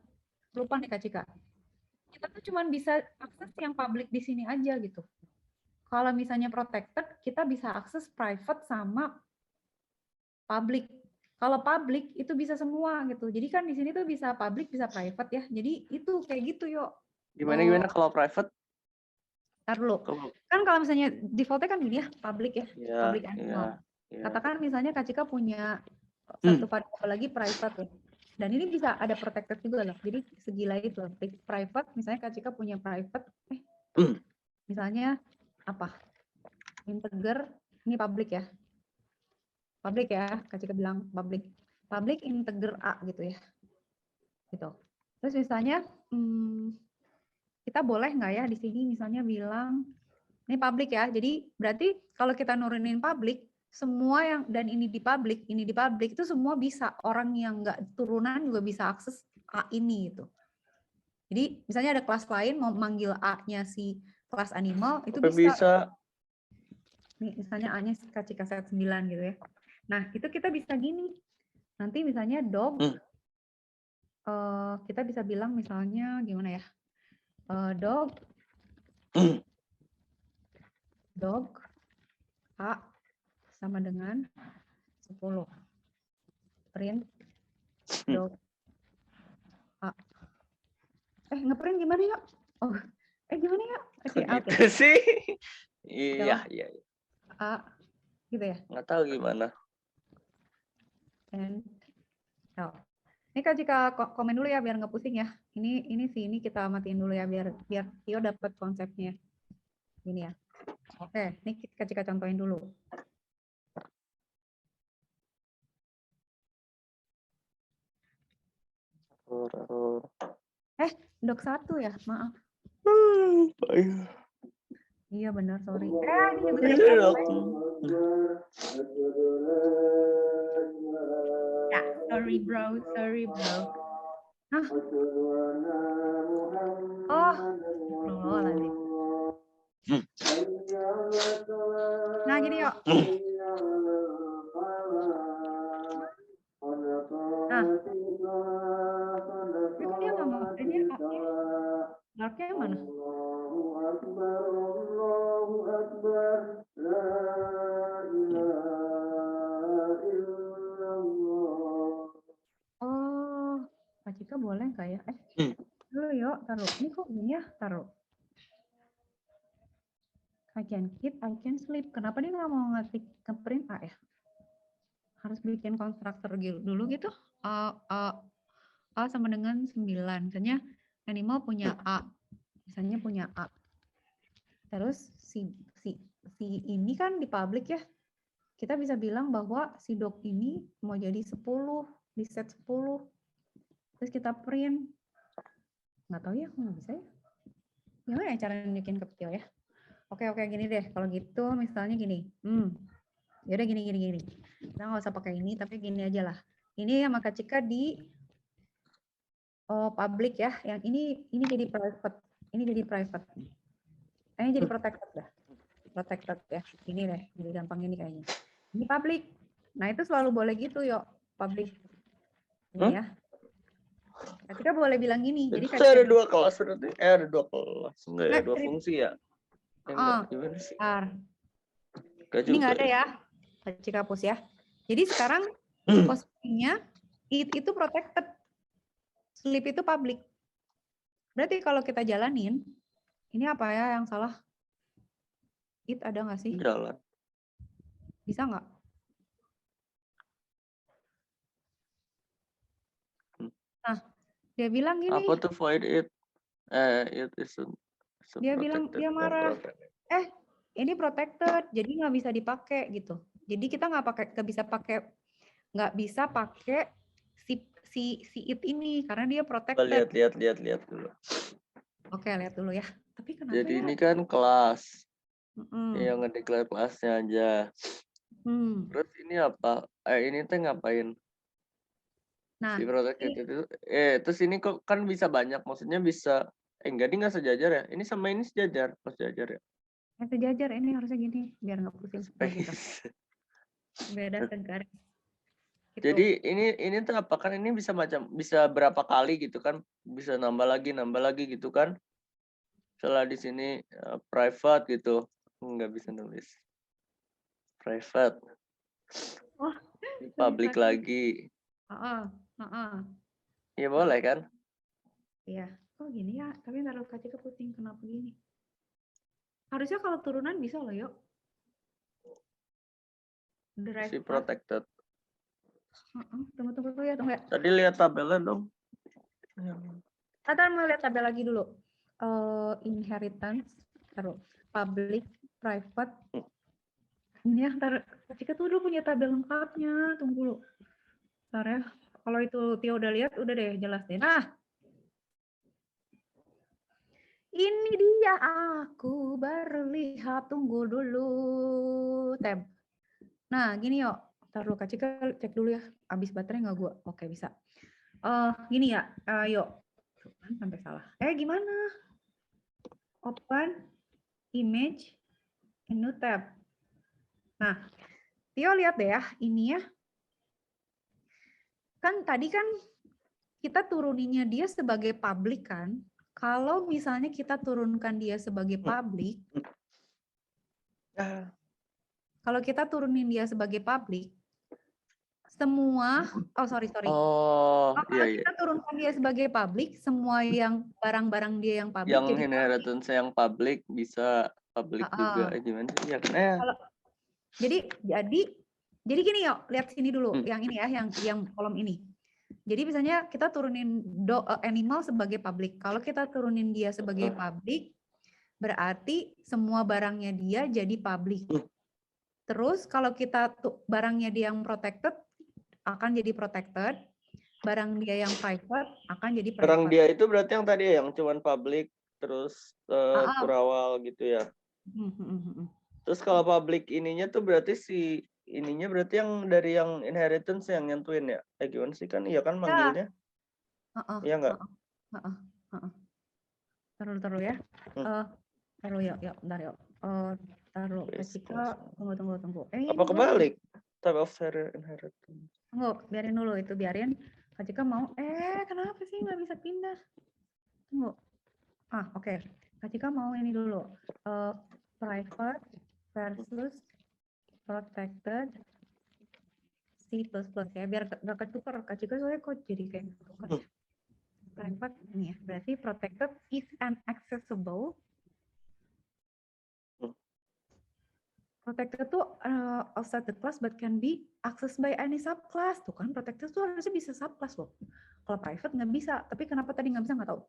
lupa nih Kak Cika. Kita tuh cuma bisa akses yang public di sini aja gitu. Kalau misalnya protected, kita bisa akses private sama public. Kalau public itu bisa semua gitu. Jadi kan di sini tuh bisa public, bisa private ya. Jadi itu kayak gitu yuk. Gimana kalau private? Ntar dulu. Kan kalau misalnya defaultnya kan ini ya, public ya. Public animal. Katakan misalnya Kak Cika punya satu variabel lagi private ya. Dan ini bisa ada protected juga loh. Jadi segila itu. Private, misalnya Kak Cika punya private. Misalnya apa? Integer, ini public ya. Public ya, Kak Cika bilang public. Public integer A gitu ya. Gitu. Terus misalnya, kita boleh nggak ya di sini misalnya bilang, ini public ya. Jadi berarti kalau kita nurunin public, semua yang dan ini di public itu semua bisa, orang yang nggak turunan juga bisa akses A ini gitu. Jadi misalnya ada kelas lain mau manggil A-nya si kelas animal itu bisa. Nih misalnya A-nya Kak Cika set 9 gitu ya. Nah itu kita bisa gini. Nanti misalnya dog, kita bisa bilang misalnya gimana ya? Dog A sama dengan 10. Print dog A. Ngeprint gimana ya? Gimana ya? Gitu sih. Iya. A gitu ya? Nggak tahu gimana. Ini Kak Cika komen dulu ya biar nggak pusing ya. Ini kita matiin dulu ya biar Tio dapat konsepnya. Ini ya. Oke, ini Kak Cika contohin dulu. Dok 1 ya, maaf. Iya benar, sorry. Ini juga ya, sorry bro. Lagi. Nah, gini yuk. Itu dia nggak mau. Ini darknya yang mana? Kak Cika boleh nggak ya? Dulu yuk, taruh. Ini kok gini ya? Taruh. I can keep, I can sleep. Kenapa dia nggak mau ngetik ke print A ya? Harus bikin konstruktor dulu gitu. A sama dengan 9. Misalnya animal punya A. Misalnya punya A. Terus si ini kan di public ya. Kita bisa bilang bahwa si dog ini mau jadi 10, di set 10. Terus kita print. Nggak tahu ya, nggak bisa ya. Gimana ya cara nunjukin ke Tio ya? Oke, gini deh. Kalau gitu misalnya gini. Yaudah gini. Kita nggak usah pakai ini, tapi gini aja lah. Ini sama Kak Cika di public ya. Yang ini jadi private. Ini jadi private. Ini jadi protected dah. Protected ya. Ini deh, jadi gampang ini kayaknya. Ini public. Nah itu selalu boleh gitu yuk. Public. Ini ya. Kak Cika boleh bilang gini. Jadi ada 2 kelas berarti. Ada 2 kelas. Enggak ya, 2 fungsi ya. Gimana sih? Ini nggak ada ya. Kak Cika hapus ya. Jadi sekarang posisinya itu protected. Sleep itu public. Berarti kalau kita jalanin, ini apa ya yang salah? It ada nggak sih? Jalan. Bisa nggak? Nah, dia bilang gini. Apa tuh void it? It isn't. Dia bilang, dia marah. Ini protected, jadi nggak bisa dipakai gitu. Jadi kita nggak bisa pakai si it ini karena dia protected. Lihat dulu. Oke, lihat dulu ya. Tapi kenapa Jadi ya? ini kan kelas. Yang nge-declare kelasnya aja. Hmm. Terus ini apa? Ini teh ngapain? Nah, Si protected itu. Terus ini kok kan bisa banyak. Maksudnya bisa. Enggak, ini nggak sejajar ya? Ini sama ini sejajar. Pas sejajar ya? sejajar ini harusnya gini biar nggak pusing. Oh, gitu. Space. Beda segar. Gitu. Jadi ini tuh apa kan ini bisa berapa kali gitu kan? Bisa nambah lagi gitu kan? Setelah di sini private gitu. Nggak bisa nulis. Private. Oh, Ini public tulisannya. lagi. Ya boleh kan? Iya. Oh gini ya, tapi naruh kaca ke pusing. Kenapa gini? Harusnya kalau turunan bisa loh, yuk. Drive Si up. protected. Tunggu ya, tunggu ya. Tadi lihat tabelnya dong. Atau mau lihat tabel lagi dulu. Inheritance, taruh public, private. Ini ya, ntar Cika tuh udah punya tabel lengkapnya. Tunggu dulu. Ntar ya. Kalau itu Tio udah lihat, udah deh jelas deh. Nah, ini dia aku baru lihat. Tunggu dulu. Tab. Nah, gini yuk. Ntar dulu Kak Cika cek dulu ya. Habis baterai nggak gua? Oke, bisa. Gini ya. Yuk. Sampai salah. Gimana? Open image in new tab. Nah, Tio lihat deh ya, ini ya. Kan tadi kan kita turuninnya dia sebagai public kan. Kalau misalnya kita turunkan dia sebagai public, kalau kita turunin dia sebagai public, semua, sorry. Oh, Kalau iya. kita turunkan dia sebagai public, semua yang barang-barang dia yang public Yang jadi inheritance yang public bisa public juga. Gimana sih? Ya, jadi gini yuk, lihat sini dulu, yang ini ya, yang kolom ini. Jadi misalnya kita turunin animal sebagai public. Kalau kita turunin dia sebagai public, berarti semua barangnya dia jadi public. Terus kalau kita barangnya dia yang protected, akan jadi protected. Barang dia yang private akan jadi private. Barang dia itu berarti yang tadi yang cuman public, terus kurawal gitu ya. Terus kalau public ininya tuh berarti ininya berarti yang dari yang inheritance yang nyentuhin ya? Gimana sih kan? Iya kan manggilnya? Iya nggak? Taruh ya. Taruh yuk, bentar yuk. Taruh Cika, tunggu. Apa kebalik? Type of inheritance. Tunggu, biarin dulu itu, biarin. Kak Cika mau, kenapa sih nggak bisa pindah? Tunggu. Oke. Kak Cika mau ini dulu. Private versus protected C++ ya, biar nggak ketukar. Kak Cika soalnya kok jadi kayak ketukar. Private ini ya, berarti protected is inaccessible. Protected tuh outside the class but can be accessed by any subclass. Tuh kan, protected tuh harusnya bisa subclass loh. Kalau private nggak bisa, tapi kenapa tadi nggak bisa nggak tahu.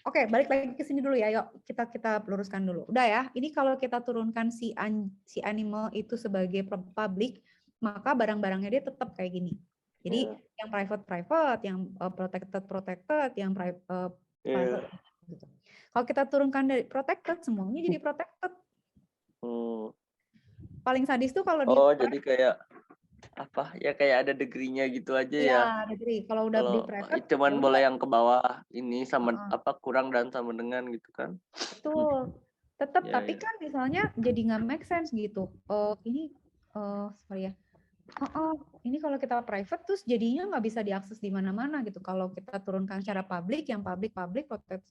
Oke, balik lagi ke sini dulu ya. Yuk, kita luruskan dulu. Udah ya, ini kalau kita turunkan si animal itu sebagai public, maka barang-barangnya dia tetap kayak gini. Jadi yang private, yang protected, yang private. Gitu. Kalau kita turunkan dari protected, semuanya jadi protected. Paling sadis tuh kalau jadi kayak apa ya, kayak ada degree-nya gitu aja ya. Iya, degree. Kalau udah di private cuman boleh yang ke bawah ini sama kurang dan sama dengan gitu kan. Betul. Tetap tapi kan misalnya jadi nggak make sense gitu. Ini sorry ya. Ini kalau kita private terus jadinya nggak bisa diakses di mana-mana gitu. Kalau kita turunkan secara public, yang public, protected,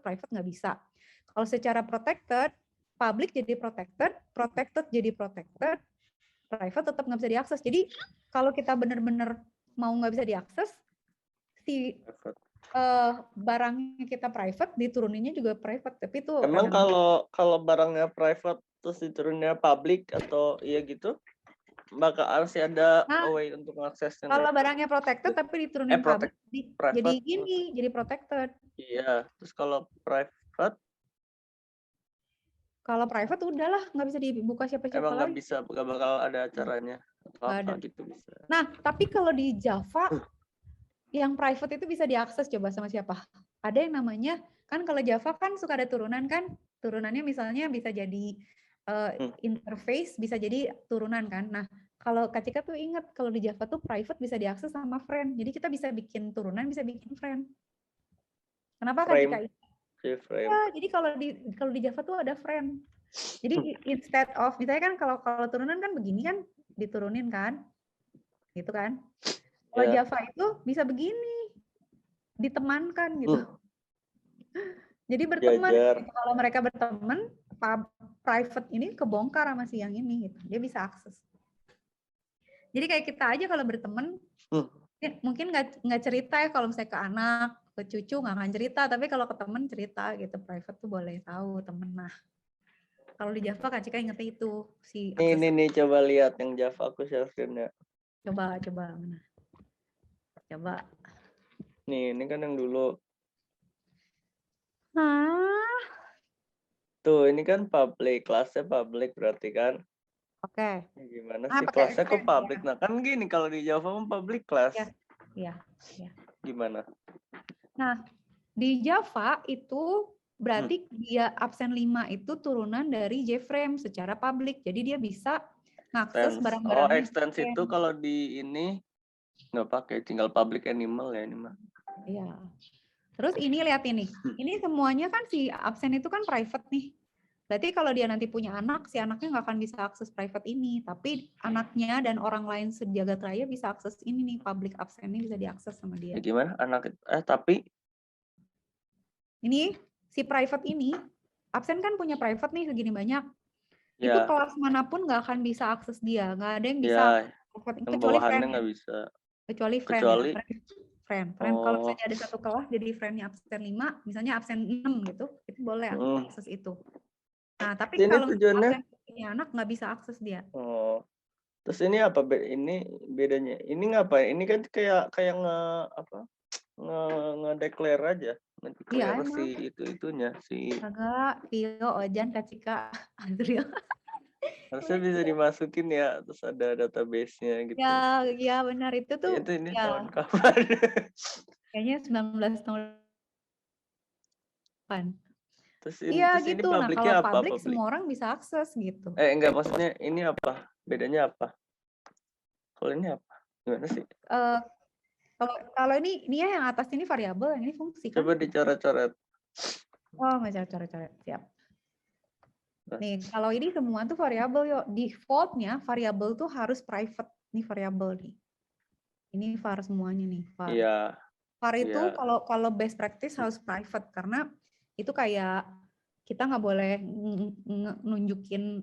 private nggak bisa. Kalau secara protected, public jadi protected jadi protected, private tetap nggak bisa diakses. Jadi kalau kita benar-benar mau nggak bisa diakses, si barangnya kita private, dituruninnya juga private. Tapi itu emang kalau barangnya private terus dituruninnya public atau iya gitu, bakal harus ada way untuk mengaksesnya. Kalau barangnya protected tapi diturunin public, jadi gini, jadi protected. Iya, terus kalau private? Kalau private udahlah, nggak bisa dibuka siapa-siapa lagi. Emang nggak bakal ada acaranya atau apa gitu bisa. Nah, tapi kalau di Java, yang private itu bisa diakses coba sama siapa? Ada yang namanya, kan kalau Java kan suka ada turunan kan, turunannya misalnya bisa jadi interface bisa jadi turunan kan. Nah, kalau Kak Cika tuh ingat kalau di Java tuh private bisa diakses sama friend. Jadi kita bisa bikin turunan, bisa bikin friend. Kenapa Kak Cika? Frame, si frame. Ya, jadi kalau di Java tuh ada friend. Jadi instead of misalnya kan kalau turunan kan begini kan diturunin kan, gitu kan. Kalau Ya. Java itu bisa begini, ditemankan gitu. Jadi berteman. Jajar. Gitu. Kalau mereka berteman, private ini kebongkar sama si yang ini gitu. Dia bisa akses. Jadi kayak kita aja kalau berteman, mungkin nggak cerita ya kalau misalnya ke anak, ke cucu nggak akan cerita. Tapi kalau ke teman cerita gitu, private tuh boleh tahu temen. Nah, kalau di Java Kak Cika ingetnya itu si akses. Ini coba lihat yang Java aku share screen-nya. Coba mana? Coba. Nih, ini kan yang dulu. Hah? Tuh, ini kan public, kelasnya public berarti kan. Oke. Gimana Ah, sih pakai kelasnya kok friend, public? ya. Nah, kan gini kalau di Java public class. Iya. Gimana? Nah, di Java itu berarti dia absen 5 itu turunan dari JFrame secara public. Jadi dia bisa ngakses barang-barangnya. Extends itu kalau di ini nggak pakai, tinggal public animal ya ini mah. Iya. Terus ini lihat ini. Ini semuanya kan si absen itu kan private nih. Berarti kalau dia nanti punya anak, si anaknya nggak akan bisa akses private ini. Tapi anaknya dan orang lain sejagat raya bisa akses ini nih, public absen ini bisa diakses sama dia. Ya gimana? Tapi ini si private ini, absen kan punya private nih segini banyak. ya. Itu kelas manapun nggak akan bisa akses dia. Nggak ada yang bisa yang kecuali friend. nggak bisa. Kecuali friend. Kecuali friend. Kalau misalnya ada satu kelas jadi friendnya absen 5, misalnya absen 6 gitu, itu boleh akses itu. Nah, tapi ini kalau tujuannya punya anak nggak bisa akses dia. Oh. Terus ini apa ini bedanya? Ini ngapain? Ini kan kayak nge-declare aja. Nge-declare si itunya si. Agak Tio, Ojan, Kak Cika, Azril. Harusnya bisa dimasukin ya, terus ada database-nya gitu. Ya benar itu tuh. Itu ini tahun kapan? Kayaknya 19 tahun depan. Terus Iya ini gitu. Nah kalau apa? public semua orang bisa akses gitu. Enggak, maksudnya ini apa? Bedanya apa? Kalau ini apa? Gimana sih? Kalau ini ya yang atas ini variabel, yang ini fungsi kan? Coba dicoret-coret. Oh, nggak coret-coret. Siap. Nih, kalau ini semua tuh variabel yuk. Defaultnya variabel tuh harus private. Nih variabel nih. Ini var semuanya nih. Var. Iya. Var itu kalau best practice harus private karena itu kayak kita nggak boleh nunjukin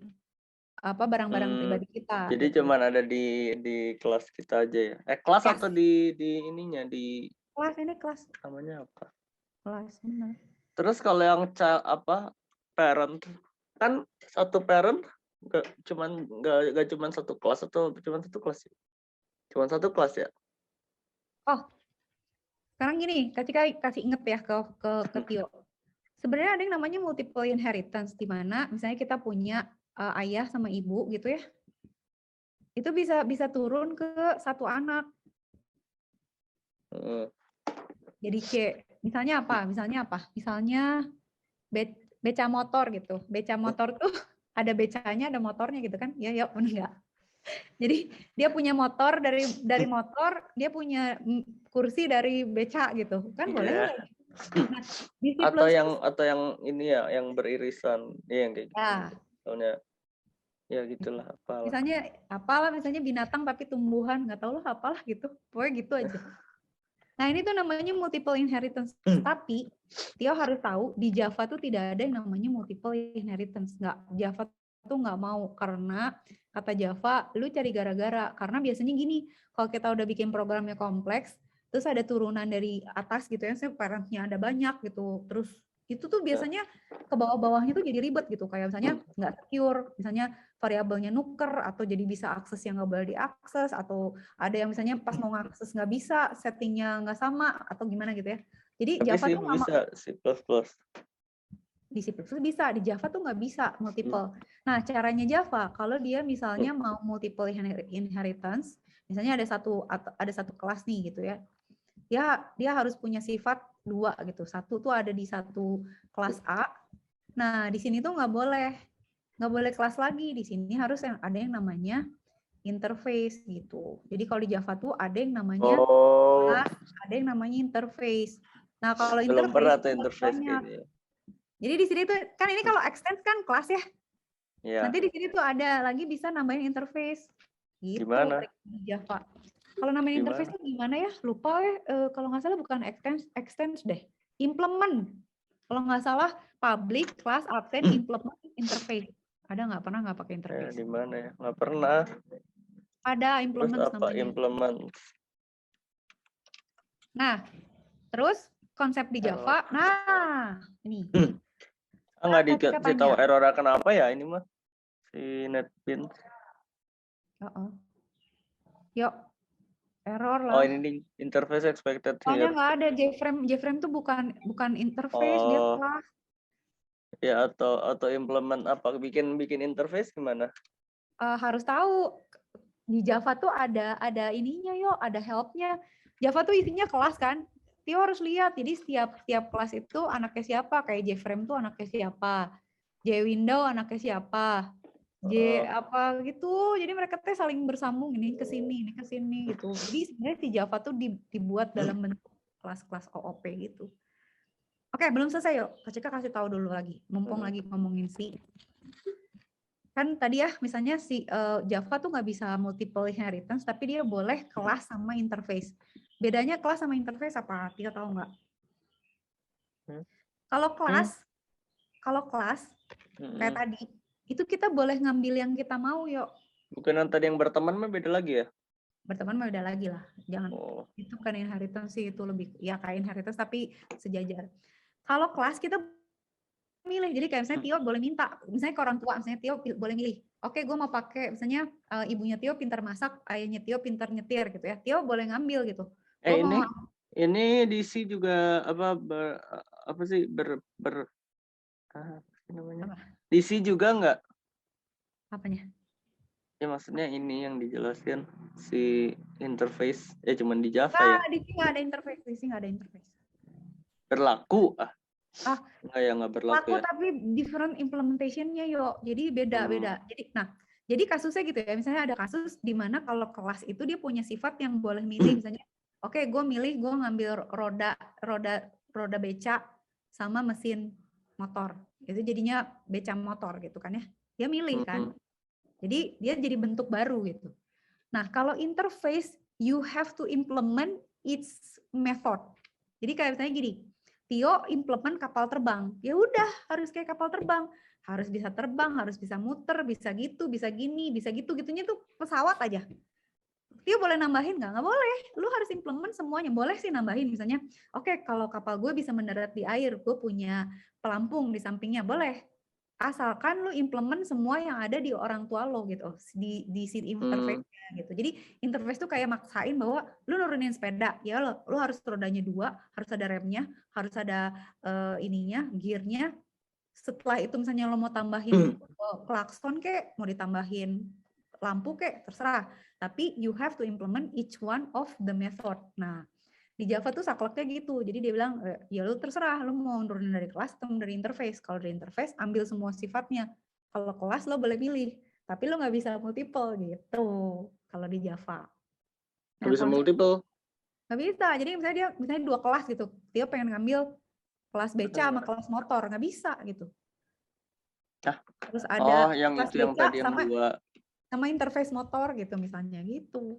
apa barang-barang pribadi kita. Jadi gitu. cuman ada di kelas kita aja ya. Kelas atau di ininya di kelas ini kelas. Namanya apa? Kelas benar. Terus kalau yang parent kan satu parent nggak cuman satu kelas atau cuman satu kelas ya? Cuman satu kelas ya? Oh. Sekarang gini, kasih inget ya ke Tio. Sebenarnya ada yang namanya multiple inheritance di mana misalnya kita punya ayah sama ibu gitu ya. Itu bisa turun ke satu anak. Jadi C. Misalnya apa? Misalnya beca motor gitu. Beca motor tuh ada becanya, ada motornya gitu kan? Ya, benar nggak? Jadi dia punya motor dari motor, dia punya kursi dari beca gitu. Kan boleh nggak? Nah, atau yang ini ya, yang beririsan, yang kayak gitu. Soalnya ya gitulah, misalnya binatang tapi tumbuhan, nggak tahu lah apalah gitu. Pokoknya gitu aja. Nah, ini tuh namanya multiple inheritance. Tapi Tio harus tahu di Java tuh tidak ada yang namanya multiple inheritance. Java tuh nggak mau karena kata Java, lu cari gara-gara. Karena biasanya gini, kalau kita udah bikin programnya kompleks, terus ada turunan dari atas gitu ya, parentnya ada banyak gitu. Terus itu tuh biasanya ke bawah-bawahnya tuh jadi ribet gitu. Kayak misalnya nggak secure, misalnya variabelnya nuker, atau jadi bisa akses yang nggak boleh diakses, atau ada yang misalnya pas mau ngakses nggak bisa, settingnya nggak sama, atau gimana gitu ya. Jadi Java tuh nggak bisa C++. Di C++ bisa, di Java tuh nggak bisa multiple. Nah, caranya Java, kalau dia misalnya mau multiple inheritance, misalnya ada satu kelas nih gitu ya, dia harus punya sifat 2 gitu. Satu tuh ada di satu kelas A. Nah, di sini tuh nggak nggak boleh kelas lagi. Di sini harus ada yang namanya interface gitu. Jadi kalau di Java tuh ada yang namanya Oh, kelas, ada yang namanya interface. Nah, kalau belum pernah interface tuh itu interface banyak. kayaknya. Jadi di sini tuh kan ini kalau extend kan kelas ya. Ya, Nanti di sini tuh ada lagi bisa nambahin interface. Gitu gimana? trik di Java. Kalau namanya interface Gimana? tuh gimana ya? Lupa ya. Kalau nggak salah bukan extend deh. Implement. Kalau nggak salah public class absent implement interface. Ada nggak pakai interface? Di mana ya? Nggak pernah. Ada Terus implements apa namanya. implement? Nah, terus konsep di Java. Nah, ini. Nggak Ketika dikasih tahu tanya. error kenapa ya ini mah si NetBeans. Yuk, error Oh, lah. ini nih interface expected Soalnya here. nggak ada JFrame. JFrame tuh bukan interface, dia Oh, kelas. ya atau implement apa? Bikin interface gimana? Harus tahu di Java tuh ada ininya yo, ada helpnya. Java tuh isinya kelas kan. Tio harus lihat. Jadi setiap kelas itu anaknya siapa. Kayak JFrame tuh anaknya siapa. JWindow anaknya siapa. Apa gitu. Jadi mereka tuh saling bersambung ini ke sini gitu. Jadi sebenarnya si Java tuh dibuat dalam bentuk kelas-kelas OOP gitu. Oke, belum selesai yuk. Kak Cika kasih tahu dulu lagi. Mumpung lagi ngomongin si kan tadi ya misalnya si Java tuh nggak bisa multiple inheritance tapi dia boleh kelas sama interface. Bedanya kelas sama interface apa? Tio tahu nggak? Kalau kelas kayak tadi itu kita boleh ngambil yang kita mau yuk. Bukan yang tadi yang berteman mah beda lagi ya? Berteman mah beda lagi lah. Jangan itu kan inheritance sih itu lebih ya kayak inheritance tapi sejajar. Kalau kelas kita milih. Jadi kayak misalnya Tio boleh minta, misalnya ke orang tua, misalnya Tio boleh milih. Oke, gue mau pakai, misalnya ibunya Tio pintar masak, ayahnya Tio pintar nyetir gitu ya. Tio boleh ngambil gitu. Ini DC juga apa sih namanya? DC juga nggak? Apanya? Ya maksudnya ini yang dijelasin si interface cuman di Java ya. DC nggak ada interface, DC nggak ada interface. Berlaku nggak berlaku ya. Tapi different implementationnya yo. Jadi beda-beda. Jadi kasusnya gitu ya. Misalnya ada kasus di mana kalau kelas itu dia punya sifat yang boleh milih. Misalnya, oke, gue ngambil roda beca sama mesin motor. Itu jadinya beca motor gitu kan ya. Dia milih kan. Jadi dia jadi bentuk baru gitu. Nah, kalau interface you have to implement its method. Jadi kayak misalnya gini, Tio implement kapal terbang. Ya udah, harus kayak kapal terbang. Harus bisa terbang, harus bisa muter, bisa gitu, bisa gini, bisa gitu. Gitunya tuh pesawat aja. Tio boleh nambahin nggak? Nggak boleh. Lu harus implement semuanya. Boleh sih nambahin. Misalnya, oke, kalau kapal gue bisa mendarat di air, gue punya pelampung di sampingnya. Boleh. Asalkan lu implement semua yang ada di orang tua lo gitu. Di interface-nya gitu. Jadi interface tuh kayak maksain bahwa lu nurunin sepeda, ya lu harus rodanya 2, harus ada remnya, harus ada ininya, gearnya. Setelah itu misalnya lo mau tambahin klakson kek, mau ditambahin lampu kek, terserah. Tapi you have to implement each one of the method. Nah, di Java tuh sakleknya gitu. Jadi dia bilang, ya lu terserah, lu mau nurunin dari kelas atau dari interface. Kalau dari interface, ambil semua sifatnya. Kalau kelas, lo boleh pilih. Tapi lo nggak bisa multiple gitu. Kalau di Java. Nggak bisa multiple? Nggak bisa. Jadi misalnya 2 kelas gitu. Dia pengen ngambil kelas beca sama kelas motor. Nggak bisa gitu. Terus ada yang kelas itu yang beca tadi yang 2. sama interface motor gitu misalnya gitu.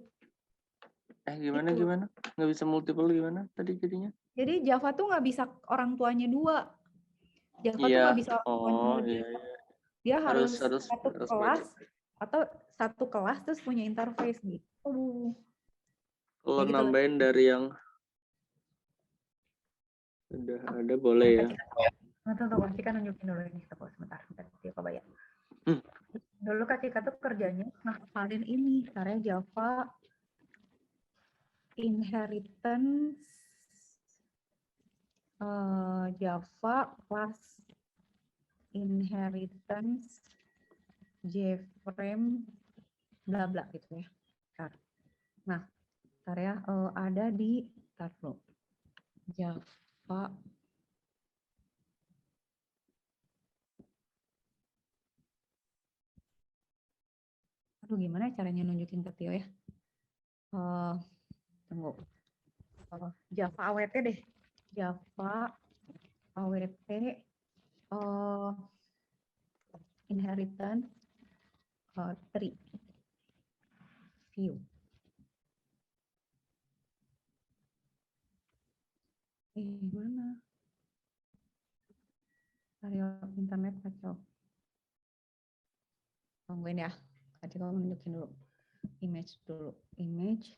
Gimana? Nggak bisa multiple gimana tadi jadinya? Jadi Java tuh nggak bisa orang tuanya 2. Java tuh nggak bisa orang tuanya lebih. Dia harus satu kelas atau satu kelas terus punya interface gitu. Kalau nambahin dari yang udah ada boleh ya. Tunggu, Cika nunjukin dulu ini. Sebentar, dia kebayang. Dulu Kak Cika tuh kerjanya ngafalin ini, caranya Java inheritance Java class inheritance JFrame bla bla gitu ya. Nah, caranya ada di Java Tuh gimana caranya nunjukin ke Tio ya? Tunggu. Java AWT deh. Java AWT inheritance tree view. Gimana? Area internet kacau. Tungguin ya. Coba nunjukin dulu. Image dulu. Image.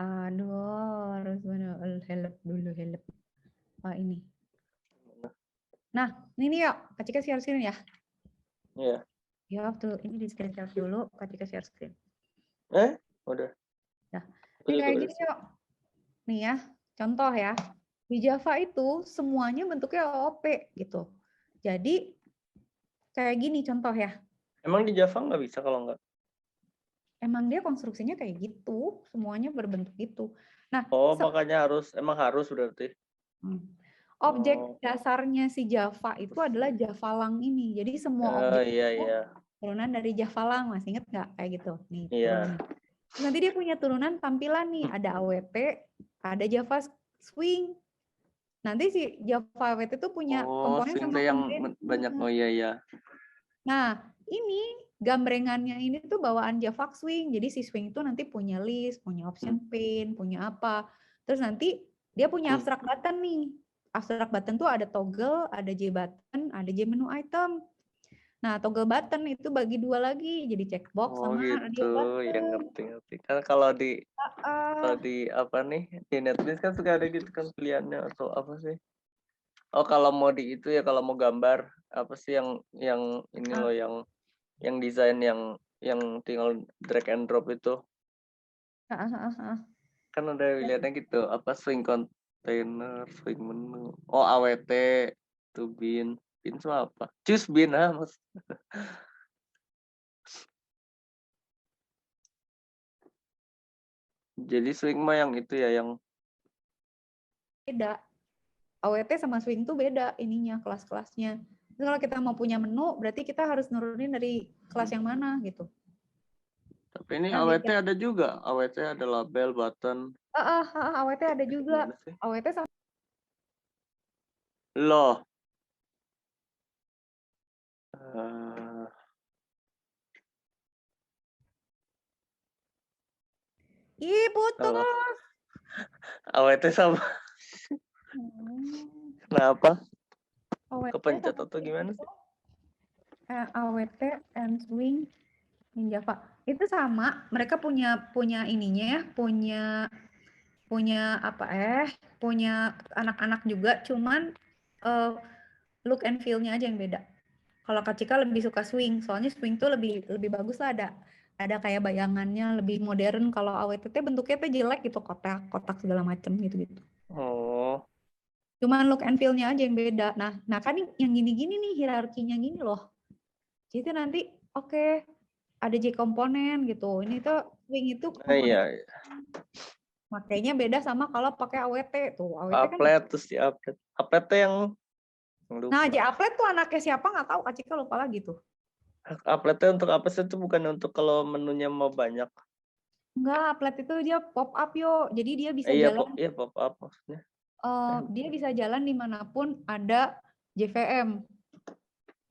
Aduh, harus mana? Help dulu, help. Ini. Nah, ini yuk. Kak Cika share screen ya. Iya. Ya, tuh. Ini di screen share dulu. Kak Cika share screen. Udah. Nah, ini kayak gini yuk. Nih ya, contoh ya. Di Java itu semuanya bentuknya OOP gitu. Jadi kayak gini contoh ya. Emang di Java nggak bisa kalau nggak? Emang dia konstruksinya kayak gitu, semuanya berbentuk gitu. Nah, makanya emang harus berarti. Objek dasarnya si Java itu adalah Javalang ini. Jadi semua objek itu turunan dari Javalang, masih inget nggak kayak gitu? Nih, turunannya. Nanti dia punya turunan tampilan nih, ada AWT, ada Java Swing. Nanti si Java AWT itu punya komponen sama yang komponen. banyak. Iya. Nah, ini gambrengannya ini tuh bawaan Java Swing. Jadi si Swing itu nanti punya list, punya option pane, punya apa. Terus nanti dia punya abstract button nih. Abstract button tuh ada toggle, ada J button, ada J menu item. Nah, toggle button itu bagi dua lagi, jadi checkbox sama gitu. Yang ngerti. Kan kalau di apa nih di Netflix kan suka ada gitu kan pilihannya atau apa sih? Kalau mau di itu ya, kalau mau gambar apa sih yang ini loh, yang desain yang tinggal drag and drop itu. Kan ada pilihannya gitu, apa swing container, swing menu. AWT, to bin itu apa? Choose bin Mas. Jadi swing mah yang itu ya, yang beda. AWT sama swing tuh beda ininya, kelas-kelasnya. Jadi kalau kita mau punya menu, berarti kita harus nurunin dari kelas yang mana gitu. Tapi ini AWT ada juga. AWT ada label, button. AWT ada juga. AWT sama Loh. Ih, putus. AWT sama. Kenapa? AWT kepencet atau gimana sih? AWT and swing in Java. Itu sama, mereka punya ininya ya, punya anak-anak juga, cuman look and feel-nya aja yang beda. Kalau Kak Cika lebih suka swing, soalnya swing tuh lebih bagus lah, ada kayak bayangannya, lebih modern. Kalau AWT bentuknya tuh jelek gitu, kotak segala macem gitu. Cuman look and feel-nya aja yang beda. Nah kan yang gini-gini nih hierarkinya gini loh. Jadi nanti ada J komponen gitu. Ini tuh swing itu komponen. Makanya beda sama kalau pakai AWT tuh. AWT kan terus di update. APT yang lupa. Nah, J-applet tuh anaknya siapa nggak tahu, Kak Cika lupa lagi tuh. Appletnya untuk apa sih? Itu bukan untuk kalau menunya mau banyak. Enggak, applet itu dia pop up yo. Jadi dia bisa jalan. Iya, pop up maksudnya. Dia bisa jalan dimanapun ada JVM.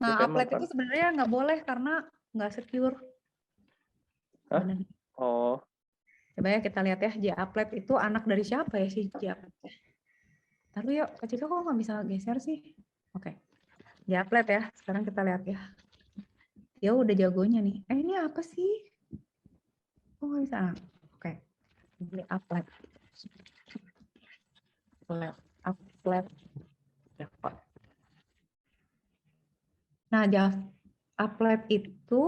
Nah, JVM applet itu sebenarnya nggak boleh karena nggak secure. Coba ya kita lihat ya, J-applet itu anak dari siapa ya sih J-applet? Lalu yuk, Kak Cika kok nggak bisa geser sih? Oke. J-applet ya, sekarang kita lihat ya. Ya udah jagonya nih. Ini apa sih? Kok nggak bisa? Oke. Beli applet. Applet. Nah, applet itu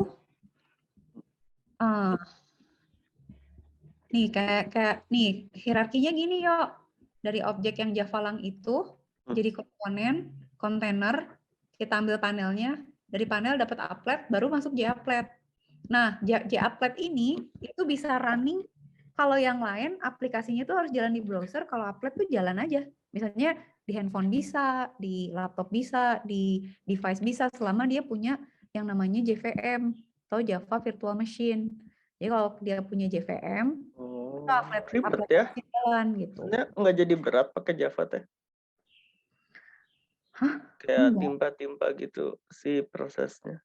nih kayak nih hierarkinya gini yuk. Dari objek yang Javalang itu jadi komponen, kontainer, kita ambil panelnya, dari panel dapat applet, baru masuk J-applet. Nah, J-applet ini itu bisa running, kalau yang lain aplikasinya itu harus jalan di browser, kalau applet tuh jalan aja. Misalnya di handphone bisa, di laptop bisa, di device bisa, selama dia punya yang namanya JVM. atau Java Virtual Machine. Jadi kalau dia punya JVM, Oh, itu ribet ya. aplikasi jalan gitu. Sebenarnya nggak jadi berat pakai Java teh. Hah? Kayak Enggak. timpa-timpa gitu si prosesnya.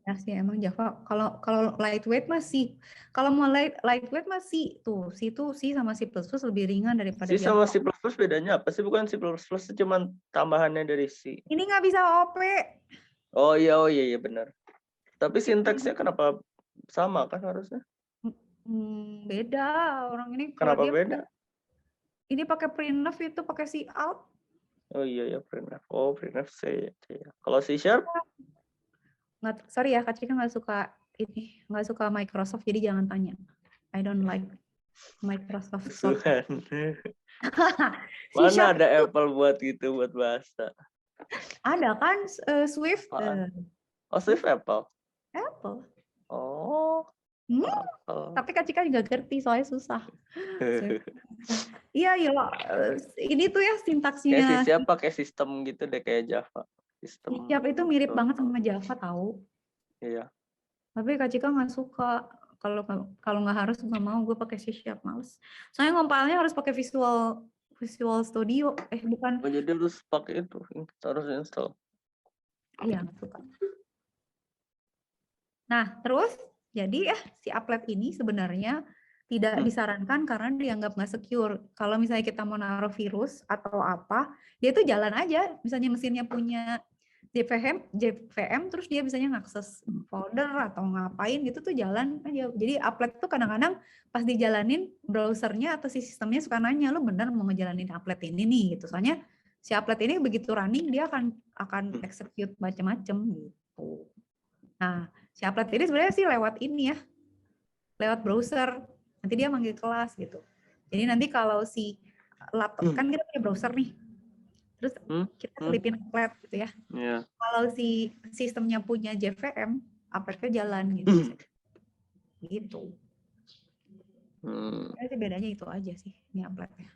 Ya sih emang Java kalau lightweight masih kalau mau lightweight masih tuh C sama C++ lebih ringan daripada C sama Java. C++ bedanya apa sih? Bukan C++ cuma tambahannya dari C. Ini nggak bisa OP. Oh iya benar. Tapi sintaksnya kenapa sama kan harusnya? Beda orang ini kalau Kenapa dia beda? ini pakai printf itu pakai cout. Oh iya printf. Oh printf C. Kalau C Sharp? Nggak, sorry ya Kak Cika nggak suka Microsoft jadi jangan tanya. I don't like Microsoft software. Suhan. C Mana Sharp ada Apple buat gitu buat bahasa? ada kan Swift Apaan? Oh Swift Apple. Apple. Oh. Hmm, Apple. tapi Kak Cika juga ngerti soalnya susah. Iya ya, ini tuh ya Kayak si sintaksnya siapa pakai sistem gitu deh kayak Java. C Sistem. Sharp itu mirip gitu. banget sama Java tahu. Iya. Tapi Kak Cika nggak suka. Kalau nggak harus nggak mau gue pakai C Sharp males. Soalnya ngompalnya harus pakai Visual Studio. Bukan. Oh, jadi harus pakai itu, harus install. Iya nggak suka. Nah terus jadi si applet ini sebenarnya tidak disarankan karena dianggap nggak secure. Kalau misalnya kita mau naruh virus atau apa, dia itu jalan aja. Misalnya mesinnya punya JVM terus dia misalnya ngakses folder atau ngapain gitu tuh jalan aja. Jadi applet tuh kadang-kadang pas dijalanin browsernya atau si sistemnya suka nanya lu bener mau ngejalanin applet ini nih gitu. Soalnya si applet ini begitu running dia akan execute macam-macam gitu. Nah, si applet ini sebenarnya sih lewat ini ya. Lewat browser. Nanti dia manggil kelas gitu. Jadi nanti kalau si laptop kan kita punya browser nih. Terus kita selipin applet gitu ya. Yeah. Kalau si sistemnya punya JVM, appletnya jalan gitu. Gitu. Jadi bedanya itu aja sih ini appletnya.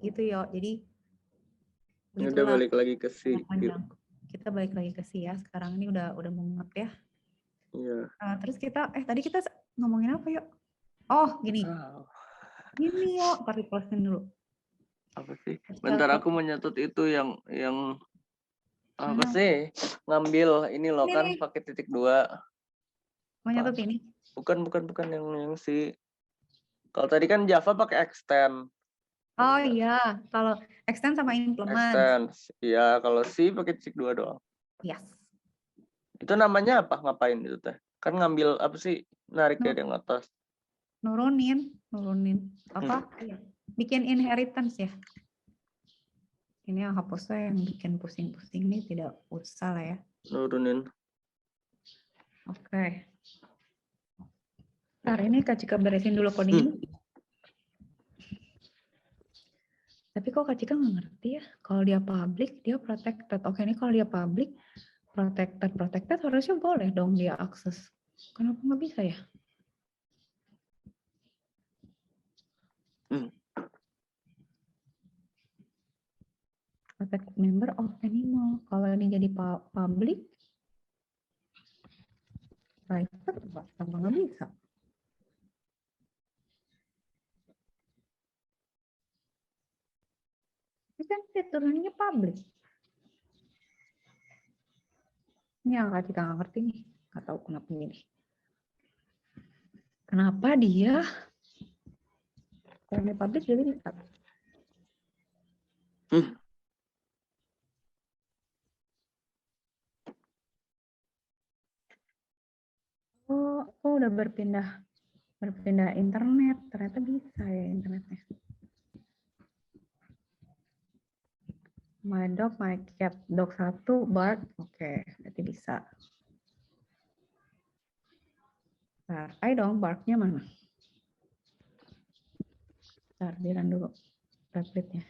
Gitu ya. Jadi udah balik lagi ke C. Kita balik lagi ke C ya. Sekarang ini udah mumet ya. Iya. Terus tadi kita ngomongin apa yuk? Oh gini. Gini yuk, ntar di-close dulu. Apa sih? Bentar aku menyetut itu yang apa sih? Ngambil ini loh kan pakai titik 2. Menyetut ini? Bukan yang si. Kalau tadi kan Java pakai extend. Oh iya, kalau extend sama implement. Extend. Iya, kalau C pakai titik 2 doang. Yes. Itu namanya apa? Ngapain itu teh? Kan ngambil apa sih? Narik dari yang atas. Nurunin. Apa? Bikin inheritance ya. Ini yang hapusnya yang bikin pusing-pusing ini tidak usah lah ya. Nurunin. Oke. Ntar ini Kak Cika beresin dulu coding ini. Tapi kok Kak Cika nggak ngerti ya. Kalau dia public, dia protected. Oke, ini kalau dia public, protected harusnya boleh dong dia akses. Kenapa nggak bisa ya? Protected member of animal. Kalau ini jadi public, private, sama nggak bisa. Ini kan turunannya public. Ini yang Kak Cika nggak ngerti nih. Nggak tahu kenapa gini. Kenapa dia kalau ini public jadi bisa? Oh, udah berpindah internet. Ternyata bisa ya internetnya. My dog, my cat. Dog 1, bark. Oke, berarti bisa. Bentar, ayo dong, barknya mana? Bentar, biaran dulu. Replit-nya.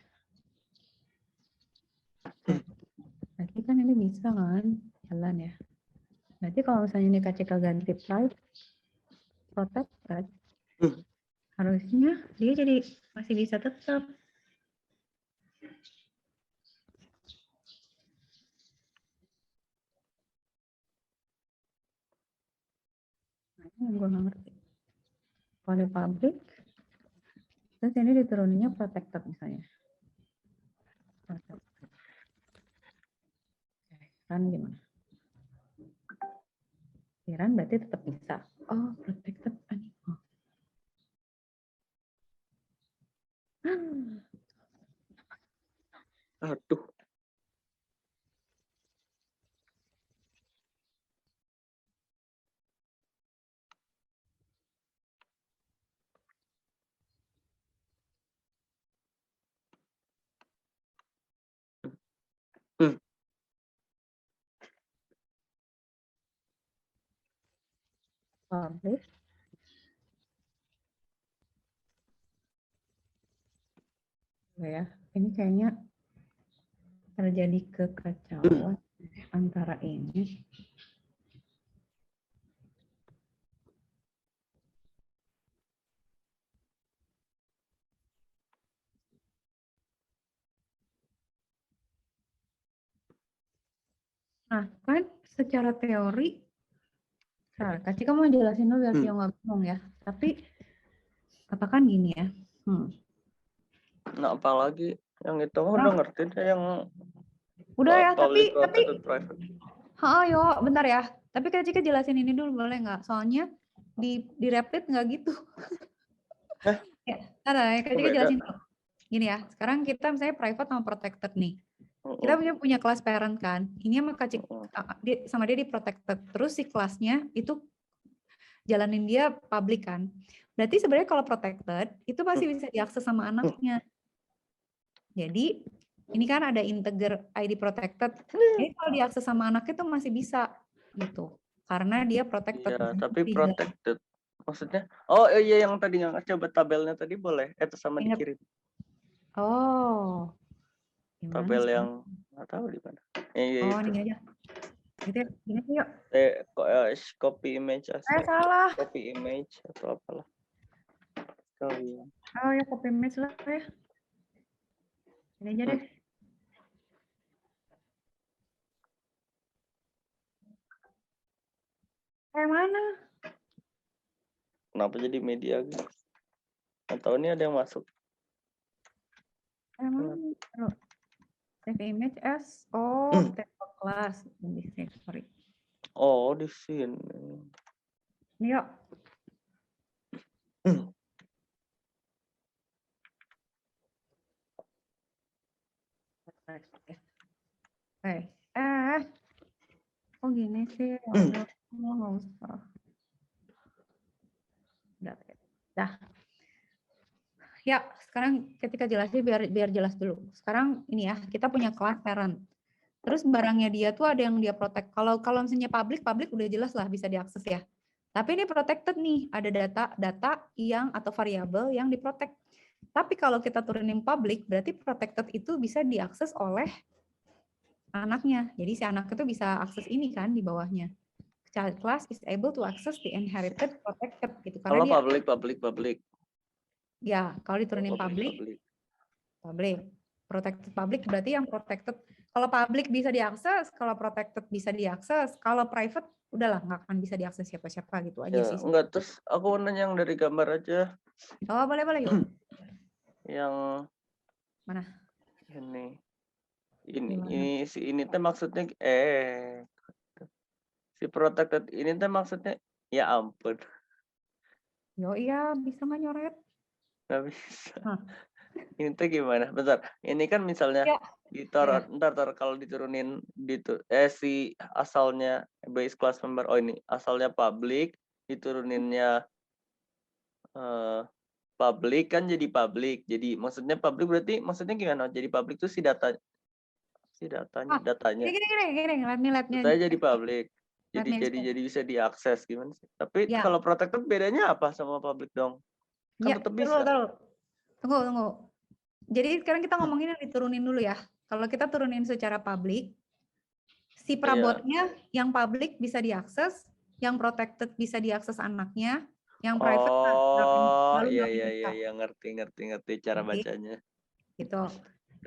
Berarti kan ini bisa kan? Jalan ya. Berarti kalau misalnya ini KCK ganti protected, harusnya dia jadi masih bisa tetap. Gue nggak ngerti. Kalau di public, terus ini dituruninnya protected misalnya. Protected. Oke, run gimana? Di run berarti tetap bisa. Oh, protected animal. Aduh. Hmm. Public. Ya, ini kayaknya terjadi kekacauan antara ini. Nah, kan secara teori, nah, Kak Cika mau jelasin dulu biar Tio nggak bingung ya. Tapi katakan gini ya. Nah, apalagi yang itu udah ngerti deh yang Udah ya, public tapi protected private. yo, bentar ya. Tapi Kak Cika jelasin ini dulu boleh nggak? Soalnya di Replit nggak gitu. Ya, ada ya, Kak Cika jelasin dulu. Gini ya, sekarang kita misalnya private sama protected nih. Kita punya kelas parent kan. Ini sama Kak Cika, sama dia di protected. Terus si kelasnya itu jalanin dia public kan. Berarti sebenarnya kalau protected itu masih bisa diakses sama anaknya. Jadi ini kan ada integer ID protected. Jadi kalau diakses sama anak itu masih bisa gitu. Karena dia protected. Iya, tapi protected. Maksudnya, oh iya yang tadi nggak coba tabelnya tadi boleh, itu sama dikirim. Oh. Tabel yang nggak tahu di mana. Oh, ini aja. Gitu ya, ini yuk. Copy image Salah. Copy image atau apalah. Oh ya, copy image lah ya. Ini aja deh. Kayak mana? Kenapa jadi media gitu? Atau ini ada yang masuk? Kayak mana? Save image as table class. Sorry. Oh, di sini. Yuk. Kok gini sih? Nggak usah. Dah. Ya, sekarang ketika jelasin biar jelas dulu. Sekarang ini ya, kita punya kelas parent. Terus barangnya dia tuh ada yang dia protect. Kalau misalnya public udah jelas lah bisa diakses ya. Tapi ini protected nih, ada data yang atau variabel yang diprotect. Tapi kalau kita turunin public, berarti protected itu bisa diakses oleh anaknya. Jadi si anak itu bisa akses ini kan di bawahnya. Child class is able to access the inherited protected gitu. Karena Kalau dia public. Ya, kalau diturunin public. Protected public berarti yang protected. Kalau public bisa diakses, kalau protected bisa diakses, kalau private udahlah nggak akan bisa diakses siapa-siapa gitu aja sih. Enggak, terus aku nanya yang dari gambar aja. Oh, boleh yuk. Yang mana? Ini teh maksudnya si protected ini teh maksudnya ya ampun. Yo iya, bisa nggak nyoret? Nggak bisa. Ini tuh gimana? Bentar. Ini kan misalnya ditaruh, ntar kalau diturunin si asalnya base class member. Oh ini asalnya public, dituruninnya public kan jadi public. Jadi maksudnya public berarti maksudnya gimana? Jadi public tuh datanya. Gini, let me. Saya jadi public. Jadi bisa diakses gimana sih? Tapi kalau protected bedanya apa sama public dong? Kan tetap bisa. Tunggu. Jadi sekarang kita ngomongin yang diturunin dulu ya. Kalau kita turunin secara public, si perabotnya yang public bisa diakses, yang protected bisa diakses anaknya, yang private iya, ngerti cara bacanya. Gitu.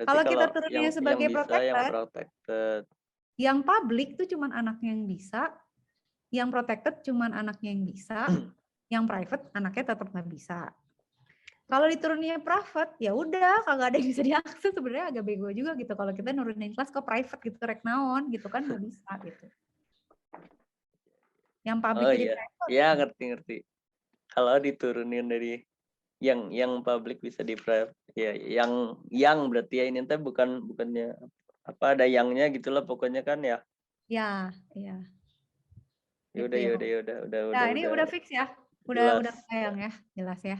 Kalau kita turuninnya sebagai protected, yang public tuh cuman anaknya yang bisa, yang protected cuman anaknya yang bisa, yang private anaknya tetap nggak bisa. Kalau dituruninnya private, ya udah kagak ada yang bisa diakses. Sebenarnya agak bego juga gitu kalau kita nurunin kelas ke private gitu, rek naon gitu kan nggak bisa gitu. Yang public Oh jadi iya, private. ya ngerti. Kalau diturunin dari yang public bisa di private, ya yang berarti ya ini teh bukannya apa ada yangnya gitulah pokoknya kan ya. Ya, iya. Ya Gitu ya. Nah, ini udah udah fix ya. Udah jelas. kebayang ya, jelas ya.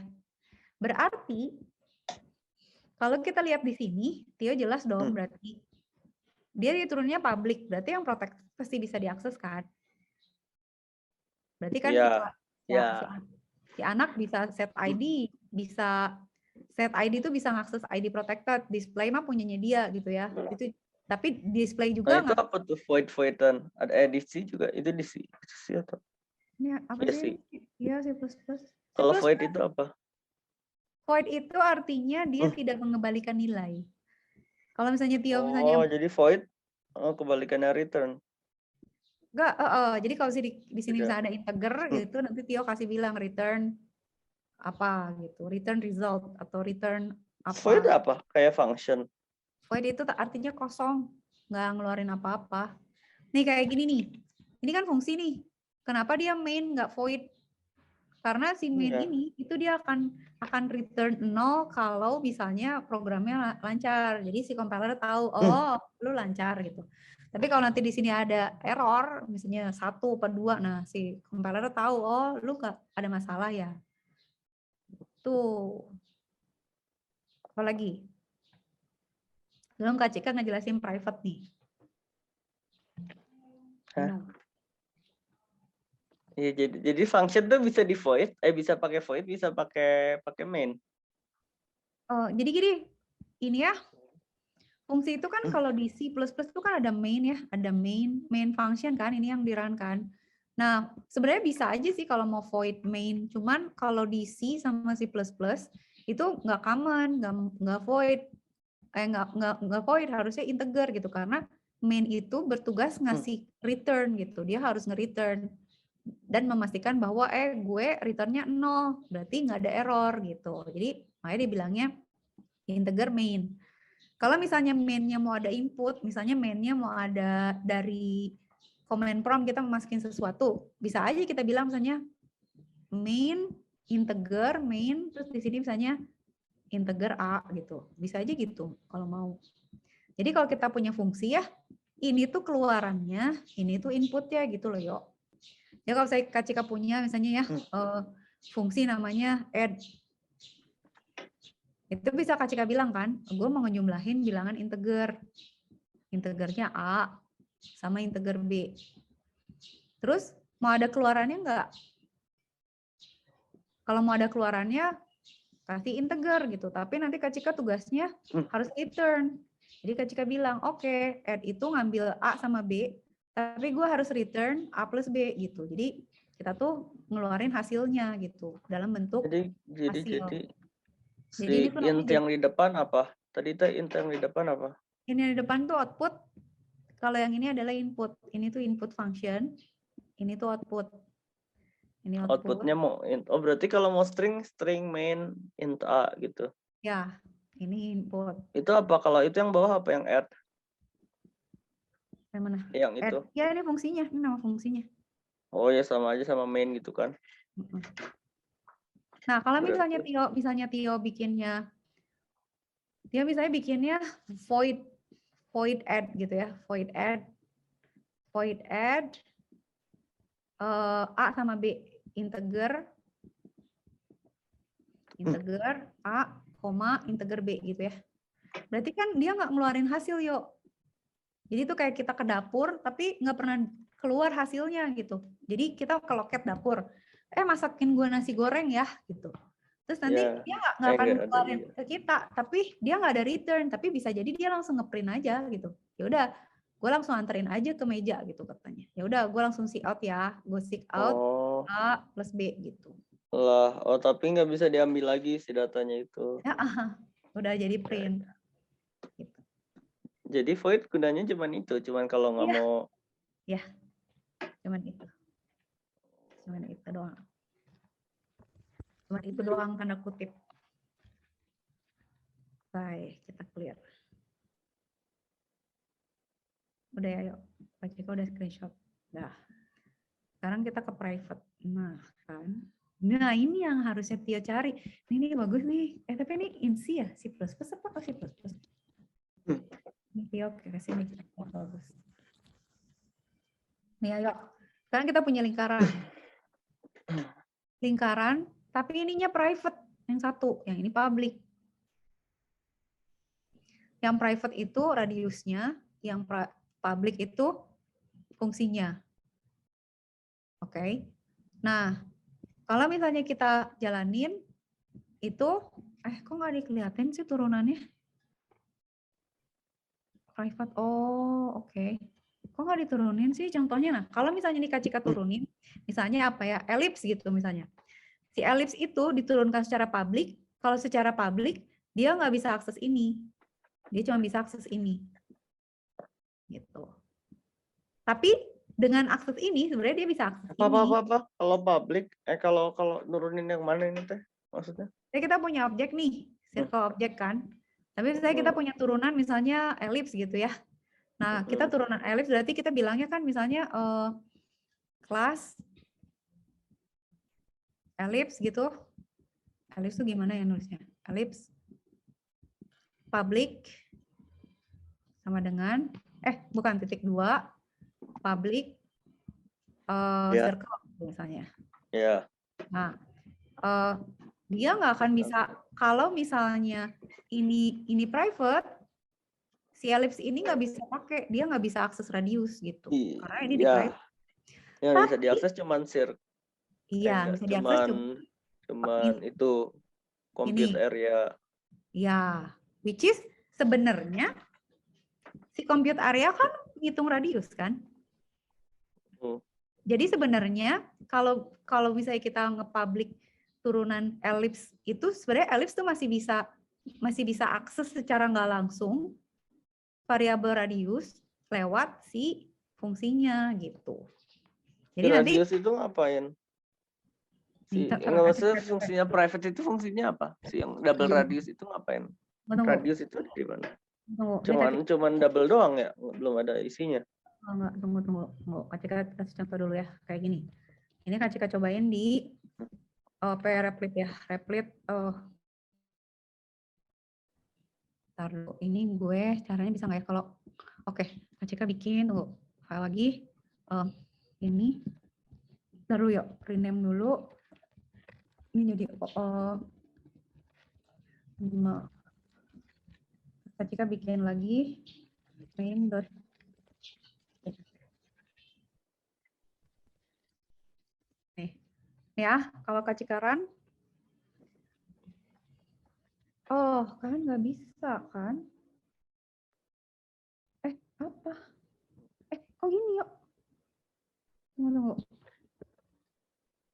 Berarti kalau kita lihat di sini, Tio jelas dong berarti. Dia diturunnya public, berarti yang protect pasti bisa diakses kan? Berarti kan Ya, si anak bisa set ID, bisa set ID itu bisa ngakses ID protected, display mah punyanya dia gitu ya. Itu tapi display Nah juga itu nggak? apa tuh voidan? Ada edisi juga itu edisi atau? Ini apa Iya sih sih. ini? Iya C++. C++ Kalau void itu apa? void itu artinya dia tidak mengembalikan nilai. Kalau misalnya Tio misalnya Oh, jadi void kebalikannya return. enggak, jadi kalau di sini Tidak. bisa ada integer gitu, nanti Tio kasih bilang return apa gitu, return result atau return Void apa. apa? Kayak function. Void itu artinya kosong, nggak ngeluarin apa-apa. Nih kayak gini nih, ini kan fungsi nih. Kenapa dia main nggak void? Karena si main Iya. ini itu dia akan return 0 kalau misalnya programnya lancar. Jadi si compiler tahu, oh lu lancar gitu. Tapi kalau nanti di sini ada error, misalnya 1 atau 2, nah si compiler tahu, oh lu nggak ada masalah ya. Tuh. Apa lagi? Belum Kak Cika ngejelasin private nih. Hah? Iya, jadi function tuh bisa di void, bisa pakai void, bisa pakai main. Oh, jadi gini, ini ya, fungsi itu kan kalau di C++ itu kan ada main ya, ada main function kan, ini yang di-run kan. Nah, sebenarnya bisa aja sih kalau mau void main, cuman kalau di C sama C++ itu nggak common, nggak void, nggak void, harusnya integer gitu, karena main itu bertugas ngasih return gitu, dia harus nge-return dan memastikan bahwa gue returnnya 0, berarti nggak ada error gitu. Jadi makanya dibilangnya integer main. Kalau misalnya mainnya mau ada input, misalnya mainnya mau ada dari command prompt kita memasukin sesuatu, bisa aja kita bilang misalnya main integer main, terus di sini misalnya integer a gitu, bisa aja gitu kalau mau. Jadi kalau kita punya fungsi ya, ini tuh keluarannya, ini tuh inputnya gitu loh yo. Ya kalau saya Kak Cika punya misalnya ya fungsi namanya add, itu bisa Kak Cika bilang kan, gue mau ngejumlahin bilangan integer, integernya A sama integer B. Terus mau ada keluarannya enggak? Kalau mau ada keluarannya kasih integer gitu, tapi nanti Kak Cika tugasnya harus return. Jadi Kak Cika bilang, oke, add itu ngambil A sama B, tapi gue harus return A plus B gitu. Jadi kita tuh ngeluarin hasilnya gitu dalam bentuk hasil. Si Jadi ini tuh int namanya yang di depan apa? Tadi teh int yang di depan apa? ini yang di depan tuh output. Kalau yang ini adalah input. Ini tuh input function. Ini tuh output. Ini output. Outputnya mau int. Oh berarti kalau mau string main int a gitu. Ya, ini input. Itu apa? Kalau itu yang bawah apa yang add? Yang mana? Yang itu. Ya ini fungsinya. Ini nama fungsinya. Oh ya sama aja sama main gitu kan. Nah kalau misalnya Tio bikinnya, dia misalnya bikinnya void add gitu ya, void add A sama B integer A, integer B gitu ya. Berarti kan dia nggak ngeluarin hasil yo. Jadi itu kayak kita ke dapur tapi nggak pernah keluar hasilnya gitu. Jadi kita ke loket dapur, masakin gue nasi goreng ya gitu. Terus nanti dia nggak akan keluarin ke kita, tapi dia nggak ada return, tapi bisa jadi dia langsung ngeprint aja gitu. Ya udah, gue langsung anterin aja ke meja gitu katanya. Ya udah, gue langsung seek out ya, gue seek out A plus B gitu. Lah, tapi nggak bisa diambil lagi si datanya itu. Ya, udah jadi print. Gitu. Jadi void gunanya cuman itu, cuman kalau nggak mau. Ya, cuman itu. Cuman itu doang. Cuman itu doang tanda kutip. Baik, kita clear. Udah ya, yuk. Pak Ciko udah screenshot. Dah. Sekarang kita ke private. Nah, kan. Nah, ini yang harusnya Tio cari. Ini bagus nih. Tapi ini in C ya? C++ apa C++? Ini Tio kasih nih. Bagus. Nih, ayo. Sekarang kita punya lingkaran. Lingkaran, tapi ininya private. Yang satu, yang ini public. Yang private itu radiusnya, yang public itu fungsinya. Oke. Nah, kalau misalnya kita jalanin itu, kok nggak dikeliatin sih turunannya? Private, oh oke. Kok nggak diturunin sih contohnya? Nah, kalau misalnya nih Kak Cika turunin, misalnya apa ya, elips gitu misalnya. Si elips itu diturunkan secara publik, kalau secara publik dia nggak bisa akses ini. Dia cuma bisa akses ini. Gitu. Tapi dengan akses ini sebenarnya dia bisa akses ini. Apa? Kalau public, kalau nurunin yang mana ini teh? Maksudnya? Jadi kita punya objek nih, circle objek kan. Tapi misalnya kita punya turunan misalnya elips gitu ya. Nah, kita turunan elips berarti kita bilangnya kan misalnya kelas elips gitu. Elips itu gimana ya nulisnya? Elips public sama dengan bukan titik 2 public circle misalnya. Iya. Nah, dia nggak akan bisa kalau misalnya ini private, si elips ini nggak bisa pakai, dia nggak bisa akses radius gitu. Karena ini di private. Yang bisa diakses cuman Iya, bisa diakses cuman itu compute area. Ya, which is sebenarnya si compute area kan ngitung radius kan. Jadi sebenarnya kalau misalnya kita nge-public turunan elips itu sebenarnya elips tuh masih bisa akses secara nggak langsung variabel radius lewat si fungsinya gitu. Jadi radius itu ngapain? Maksudnya fungsinya private itu fungsinya apa? Si yang double radius itu ngapain? Radius itu di mana? Cuman double doang ya, belum ada isinya. Enggak, tunggu. Kak Cika kasih contoh dulu ya, kayak gini. Ini Kak Cika cobain di Replit ya, Replit. Ntar dulu, ini gue caranya bisa nggak ya kalau, oke, Kak Cika bikin tuh file lagi. Ini, ntar dulu yuk, rename dulu. Ini jadi Kak Cika bikin lagi main. Nih ya, kalau Kak Cika run, kan nggak bisa kan? Apa? Kok gini yuk? Tunggu.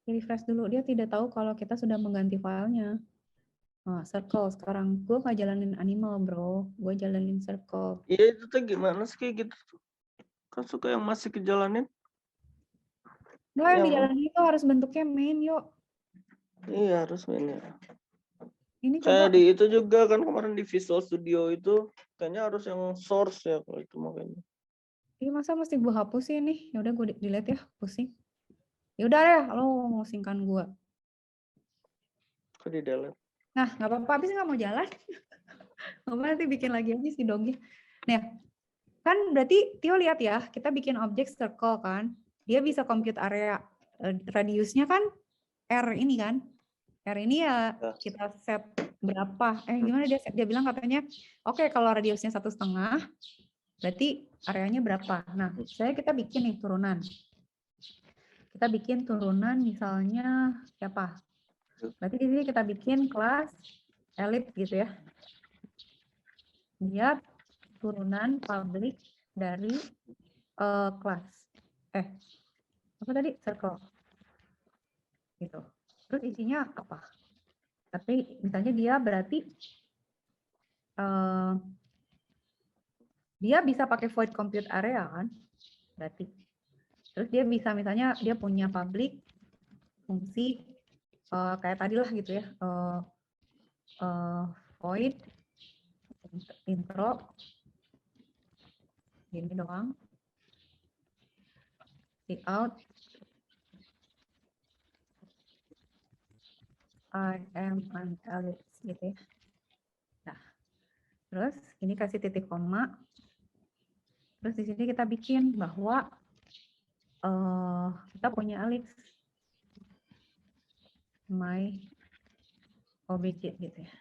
Refresh dulu, dia tidak tahu kalau kita sudah mengganti filenya. Nah, circle sekarang. Gue nggak jalanin animal, bro. Gue jalanin circle. Iya, itu tuh gimana sih kayak gitu? Kan suka yang masih kejalanin. Nggak, yang dijalanin itu harus bentuknya main, yuk. Iya, harus main ya. Ini kayak di itu juga kan kemarin di Visual Studio itu, kayaknya harus yang source ya kalau itu makanya. Ini masa mesti gue hapus sih nih? Ya udah gue delete ya, pusing. Ya udah deh, lo musingkan gue. Kok di delete? Nah, nggak apa-apa, habis nggak mau jalan. Nanti bikin lagi aja si dognya. Nah, kan berarti Tio lihat ya, kita bikin objek circle kan, dia bisa compute area, radiusnya kan R ini kan, R ini ya kita set berapa? Gimana dia bilang katanya, oke, kalau radiusnya 1,5, berarti areanya berapa? Nah, saya kita bikin nih turunan. Kita bikin turunan misalnya siapa? Berarti di sini kita bikin kelas elips gitu ya. Dia turunan public dari kelas. Apa tadi? Circle. Gitu. Terus isinya apa? Tapi misalnya dia berarti dia bisa pakai void compute area kan? Berarti. Terus dia bisa misalnya dia punya public fungsi kayak tadi lah gitu ya, void intro gini doang, out I am an ellipse gitu ya. Nah, terus ini kasih titik koma. Terus di sini kita bikin bahwa kita punya ellipse my obj gitu ya.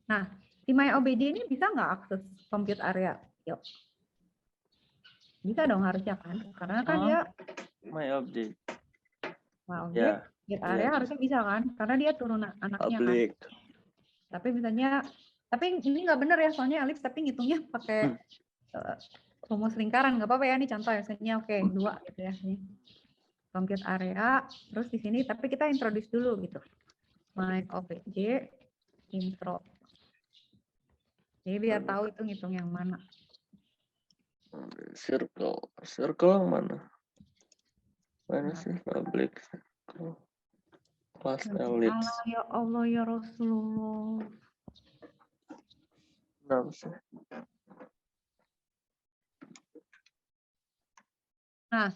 Nah, di my obj ini bisa nggak akses compute area? Yuk. Bisa dong harusnya kan? Karena kan dia My object. my object, Ya. compute area harusnya bisa kan? Karena dia turun anaknya Public. kan. Tapi misalnya, tapi ini nggak benar ya, soalnya ellipse tapi ngitungnya pakai rumus lingkaran, nggak apa-apa ya, ini contoh ya, misalnya oke, 2 gitu ya. Ini. Compute area, terus di sini, tapi kita introduce dulu gitu. My obj, intro. Jadi biar tahu itu ngitung yang mana. Circle. Circle yang mana? Mana sih public circle? Class ellipse. Ya Allah ya Rasulullah. Kenapa sih? Nah,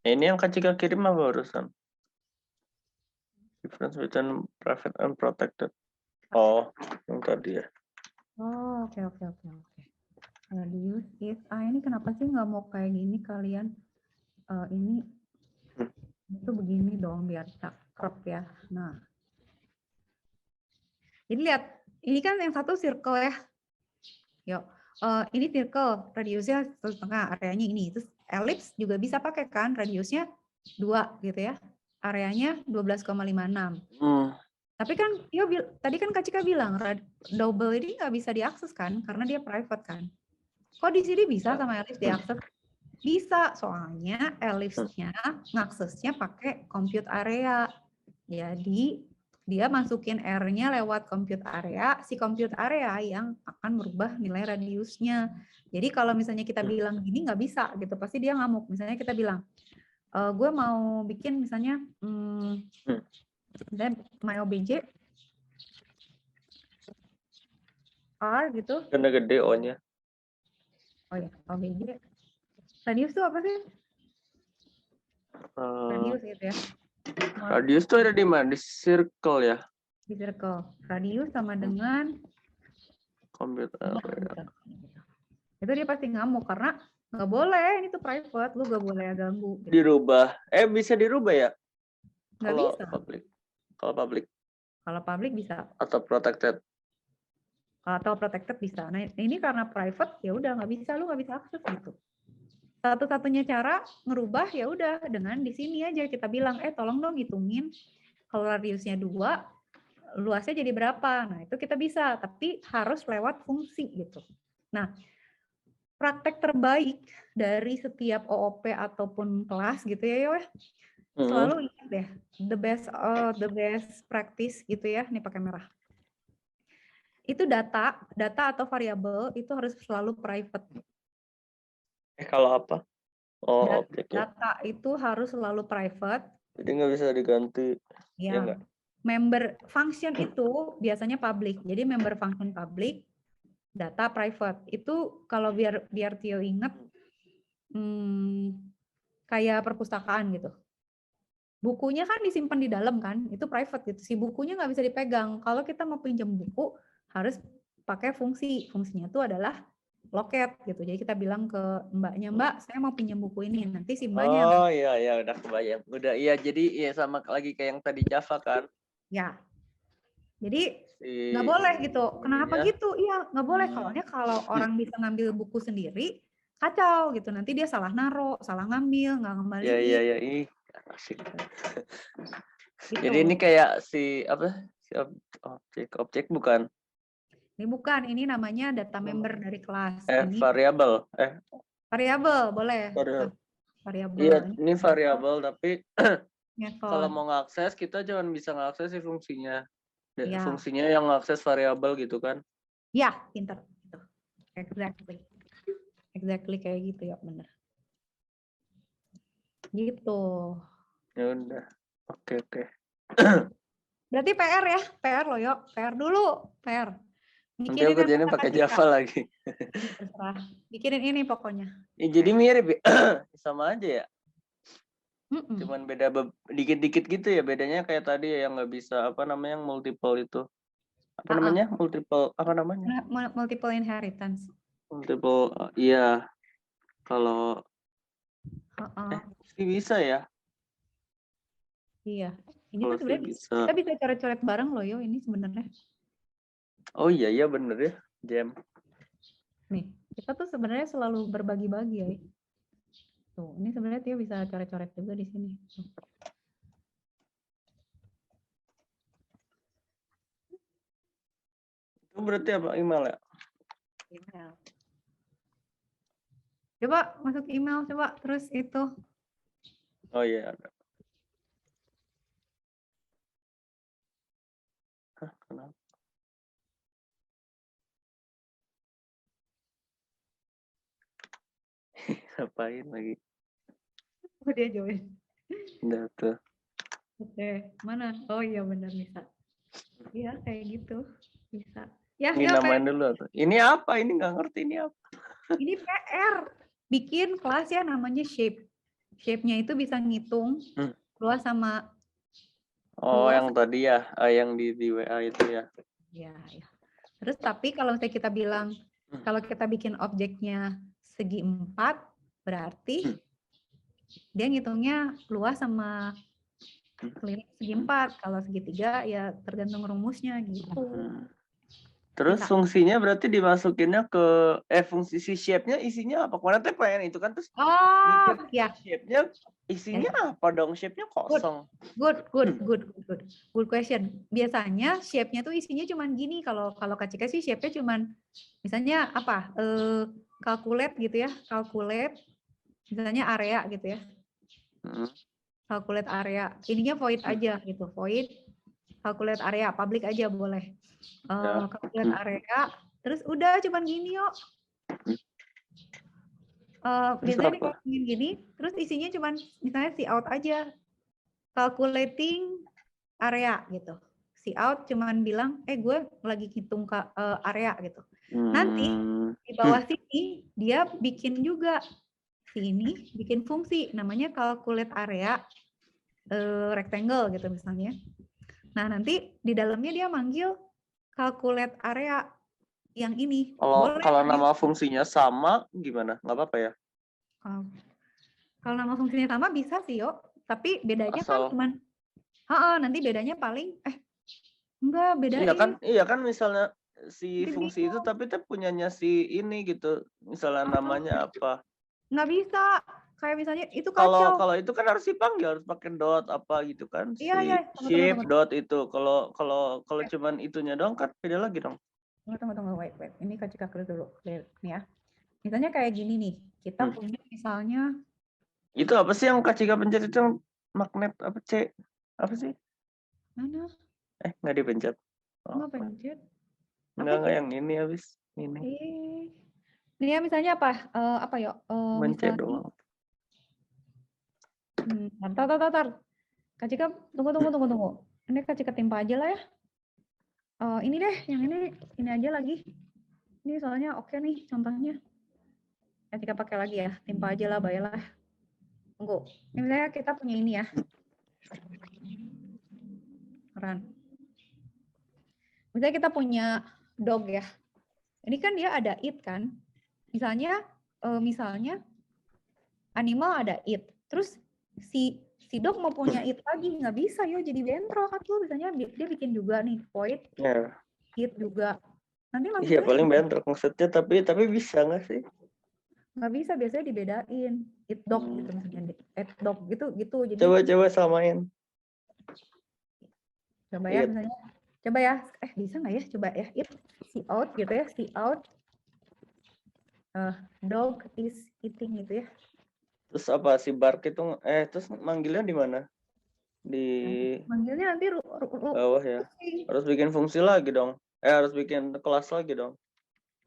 Ini yang Kak Cika kirim apa urusan? Difference between private and protected. Oh, yang tadi ya. oke. Radius is, ini kenapa sih nggak mau kayak gini kalian? Ini itu begini dong biar cakep ya. Nah, jadi lihat, ini kan yang satu circle ya. Yuk, ini circle, radiusnya 1,5, areanya ini. Terus ellipse juga bisa pakai kan, radiusnya 2 gitu ya. Areanya 12,56. Tapi kan, tadi kan Kak Cika bilang, double ini nggak bisa diakses kan, karena dia private kan. Kok di sini bisa sama ellipse diakses? Bisa, soalnya ellipse-nya ngaksesnya pakai compute area. Jadi dia masukin R-nya lewat compute area, si compute area yang akan merubah nilai radiusnya. Jadi kalau misalnya kita bilang gini nggak bisa gitu, pasti dia ngamuk. Misalnya kita bilang, gue mau bikin misalnya my obj R gitu. Karena gede O-nya. Oh ya, obj. Radius itu apa sih? Radius gitu ya. Radius tuh ada di mana? Di circle ya? Di circle. Radius sama dengan Compute area. Itu dia pasti ngamuk karena nggak boleh, ini tuh private, lu nggak boleh ganggu. Gitu. Dirubah. Bisa dirubah ya? Nggak Kalau bisa. public. Kalau public. Kalau public bisa. Atau protected. Atau protected bisa. Nah ini karena private ya udah nggak bisa, lu nggak bisa akses gitu. Satu-satunya cara ngerubah ya udah dengan di sini aja kita bilang, tolong dong hitungin kalau radiusnya 2, luasnya jadi berapa. Nah itu kita bisa, tapi harus lewat fungsi gitu. Nah praktek terbaik dari setiap OOP ataupun kelas gitu ya, Yo. Selalu ingat deh, the best practice gitu ya, ini pakai merah. Itu data atau variabel itu harus selalu private. Kalau apa? Oh, objek ya. Data itu harus selalu private. Jadi nggak bisa diganti. Ya. Member function itu biasanya public. Jadi member function public, data private. Itu kalau biar Tio ingat, kayak perpustakaan gitu. Bukunya kan disimpan di dalam kan, itu private gitu. Si bukunya nggak bisa dipegang. Kalau kita mau pinjam buku, harus pakai fungsi. Fungsinya itu adalah loket gitu. Jadi kita bilang ke mbaknya, Mbak, saya mau pinjam buku ini. Nanti si mbaknya. Oh iya, udah kebayang. Udah iya, jadi iya sama lagi kayak yang tadi Java kan. Ya. Jadi nggak boleh gitu. Kenapa gitu? Iya, nggak boleh. Kalau orang bisa ngambil buku sendiri, kacau gitu. Nanti dia salah naruh, salah ngambil, nggak ngembaliin. Iya. Asik. Gitu. Jadi ini kayak si objek bukan? Ini bukan, ini namanya data member dari kelas. Ini variabel. Variabel, boleh. Variabel. Iya, ini variabel tapi kalau method. mau ngakses kita jangan bisa ngakses si fungsinya. Ya. Fungsinya yang ngakses variabel gitu kan? Ya, pinter. Exactly. exactly kayak gitu ya, bener. Gitu. Ya udah. Oke. Berarti PR ya, PR loh yuk, PR dulu, PR. Nanti Bikinin aku yang jadi pakai kata-kata Java lagi. terserah. Bikinin ini pokoknya. Ya, jadi mirip ya. Sama aja ya. Mm-mm. Cuman beda dikit-dikit gitu ya. Bedanya kayak tadi ya, yang nggak bisa apa namanya yang multiple itu. Apa namanya? Multiple apa namanya? Multiple inheritance. Multiple iya. Kalau sih bisa ya. Iya. Ini Kalau tuh sih sebenarnya bisa. kita bisa coret-coret bareng loh yo ini sebenarnya. Oh iya bener ya. Jam. Nih, kita tuh sebenarnya selalu berbagi-bagi ya. Tuh, ini sebenarnya Tio bisa coret-coret juga di sini. Tuh. Itu berarti apa? Email ya? Email. Coba masuk email, coba terus itu. Oh iya ada. Hah, kenapa? Ngapain lagi? Oh dia join. Udah tuh. Oke, mana? Oh iya benar bisa. Iya kayak gitu bisa. Ya, Ini ya namain kayak dulu tuh. Ini apa? Ini nggak ngerti ini apa? ini PR. Bikin kelas ya namanya shape. Shape-nya itu bisa ngitung luas sama Oh, luas. yang tadi ya, yang di WA itu ya. Ya. Terus tapi kalau misalnya kita bilang kalau kita bikin objeknya segi 4 berarti dia ngitungnya luas sama keliling segi 4. Kalau segitiga ya tergantung rumusnya gitu. Terus Bisa. fungsinya berarti dimasukinnya ke fungsi si shape-nya isinya apa? Kemarin teh pengen itu kan terus mikir Ya. shape-nya isinya apa dong? Shape-nya kosong. Good question. Biasanya shape-nya tuh isinya cuman gini. Kalau Kak Cika sih shape-nya cuman misalnya apa? Calculate gitu ya. Calculate misalnya area gitu ya. Calculate area. Ininya void aja gitu. Void calculate area, public aja boleh. Calculate area. Terus udah cuman gini yuk. Biasanya kayak gini, terus isinya cuman misalnya see out aja. Calculating area gitu. See out cuman bilang, gue lagi hitung area gitu. Nanti di bawah sini dia bikin juga sini bikin fungsi namanya calculate area rectangle gitu misalnya. Nah nanti di dalamnya dia manggil calculate area yang ini. Kalau nama fungsinya sama gimana? Nggak apa-apa ya? Kalau nama fungsinya sama bisa sih yo. Tapi bedanya kan cuman nanti bedanya paling enggak beda. Iya kan misalnya si fungsi itu tapi punyanya si ini gitu. Misalnya namanya apa? Nggak bisa. Kayak misalnya itu kacau. Kalau itu kan harus dipanggil, harus pakai dot apa gitu kan. Iya. Shape dot itu. Kalau cuman itunya doang kan beda lagi dong. Tunggu, wait. Ini Kak Cika clear dulu. Clear nih ya. Misalnya kayak gini nih. Kita punya misalnya itu apa sih yang Kak Cika pencet itu magnet apa C? Apa sih? Mana? Nggak dipencet. Nggak pencet. Enggak yang ini habis ini. Ini ya misalnya apa? Apa yuk? Mencet doang. Tar. Kak Cika, tunggu. Ini Kak Cika timpa aja lah ya. Ini deh, yang ini aja lagi. Ini soalnya oke nih contohnya. Kak Cika pakai lagi ya, timpa aja lah, baiklah. Tunggu. Ini misalnya kita punya ini ya. Keren. Misalnya kita punya dog ya. Ini kan dia ada it kan. Misalnya animal ada it. Terus si dog mau punya it lagi nggak bisa yo jadi bentrok kan tuh misalnya dia bikin juga nih void it juga nanti langsung iya paling bentrok maksudnya tapi bisa nggak sih nggak bisa biasanya dibedain it dog gitu misalnya it dog gitu jadi coba samain coba ya misalnya coba ya bisa nggak ya coba ya it see out gitu ya see out dog is eating gitu ya. Terus apa si Bark itu terus manggilnya di mana? Manggilnya nanti bawah ya. Harus bikin fungsi lagi dong. Harus bikin kelas lagi dong.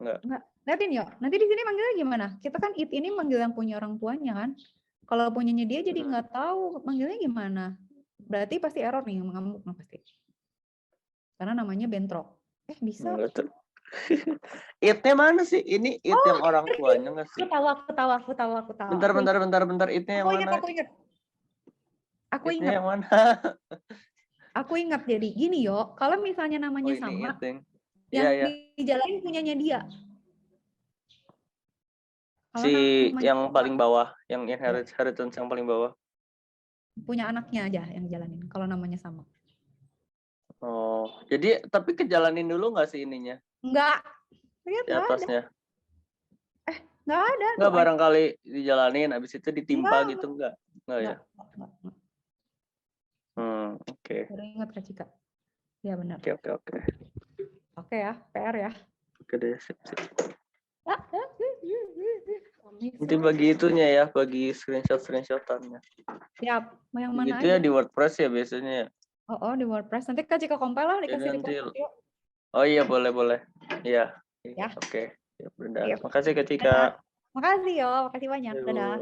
Enggak. Liatin yuk. Nanti di sini manggilnya gimana? Kita kan it ini manggil yang punya orang tuanya kan. Kalau punyanya dia jadi nggak tahu manggilnya gimana. Berarti pasti error nih, ngamuk pasti. Karena namanya bentrok. Bisa. Nggak tahu. It-nya mana sih? Ini it yang orang tuanya nggak sih? Aku tahu. Bentar. It-nya yang mana? Aku It-nya ingat. yang mana? Aku ingat jadi gini yo. Kalau misalnya namanya ini sama, it yang yang dijalanin punyanya dia. Kalau si namanya yang sama, paling bawah, yang inheritance yang paling bawah. punya anaknya aja yang jalanin. Kalau namanya sama. Oh, jadi tapi kejalanin dulu nggak sih ininya? Enggak. Lihat Di atasnya. Enggak ada. Enggak barangkali dijalanin habis itu ditimpa Enggak. gitu enggak? Enggak ya? Enggak. Oke. Baru ingat Kak Cika. Ya benar. Oke. Oke ya, PR ya. Oke deh, sip. Nanti bagi itunya ya, bagi screenshotannya. Siap. Mau yang mana Gitu aja? ya di WordPress ya biasanya ya. Oh, di WordPress. Nanti Kak Cika compile lah Ya, dikasih nanti. report yuk. Oh iya boleh. Iya. Ya. Oke. Ya, udah. Siap. Makasih Kak Cika. Makasih yo, makasih banyak. Yuk. Dadah.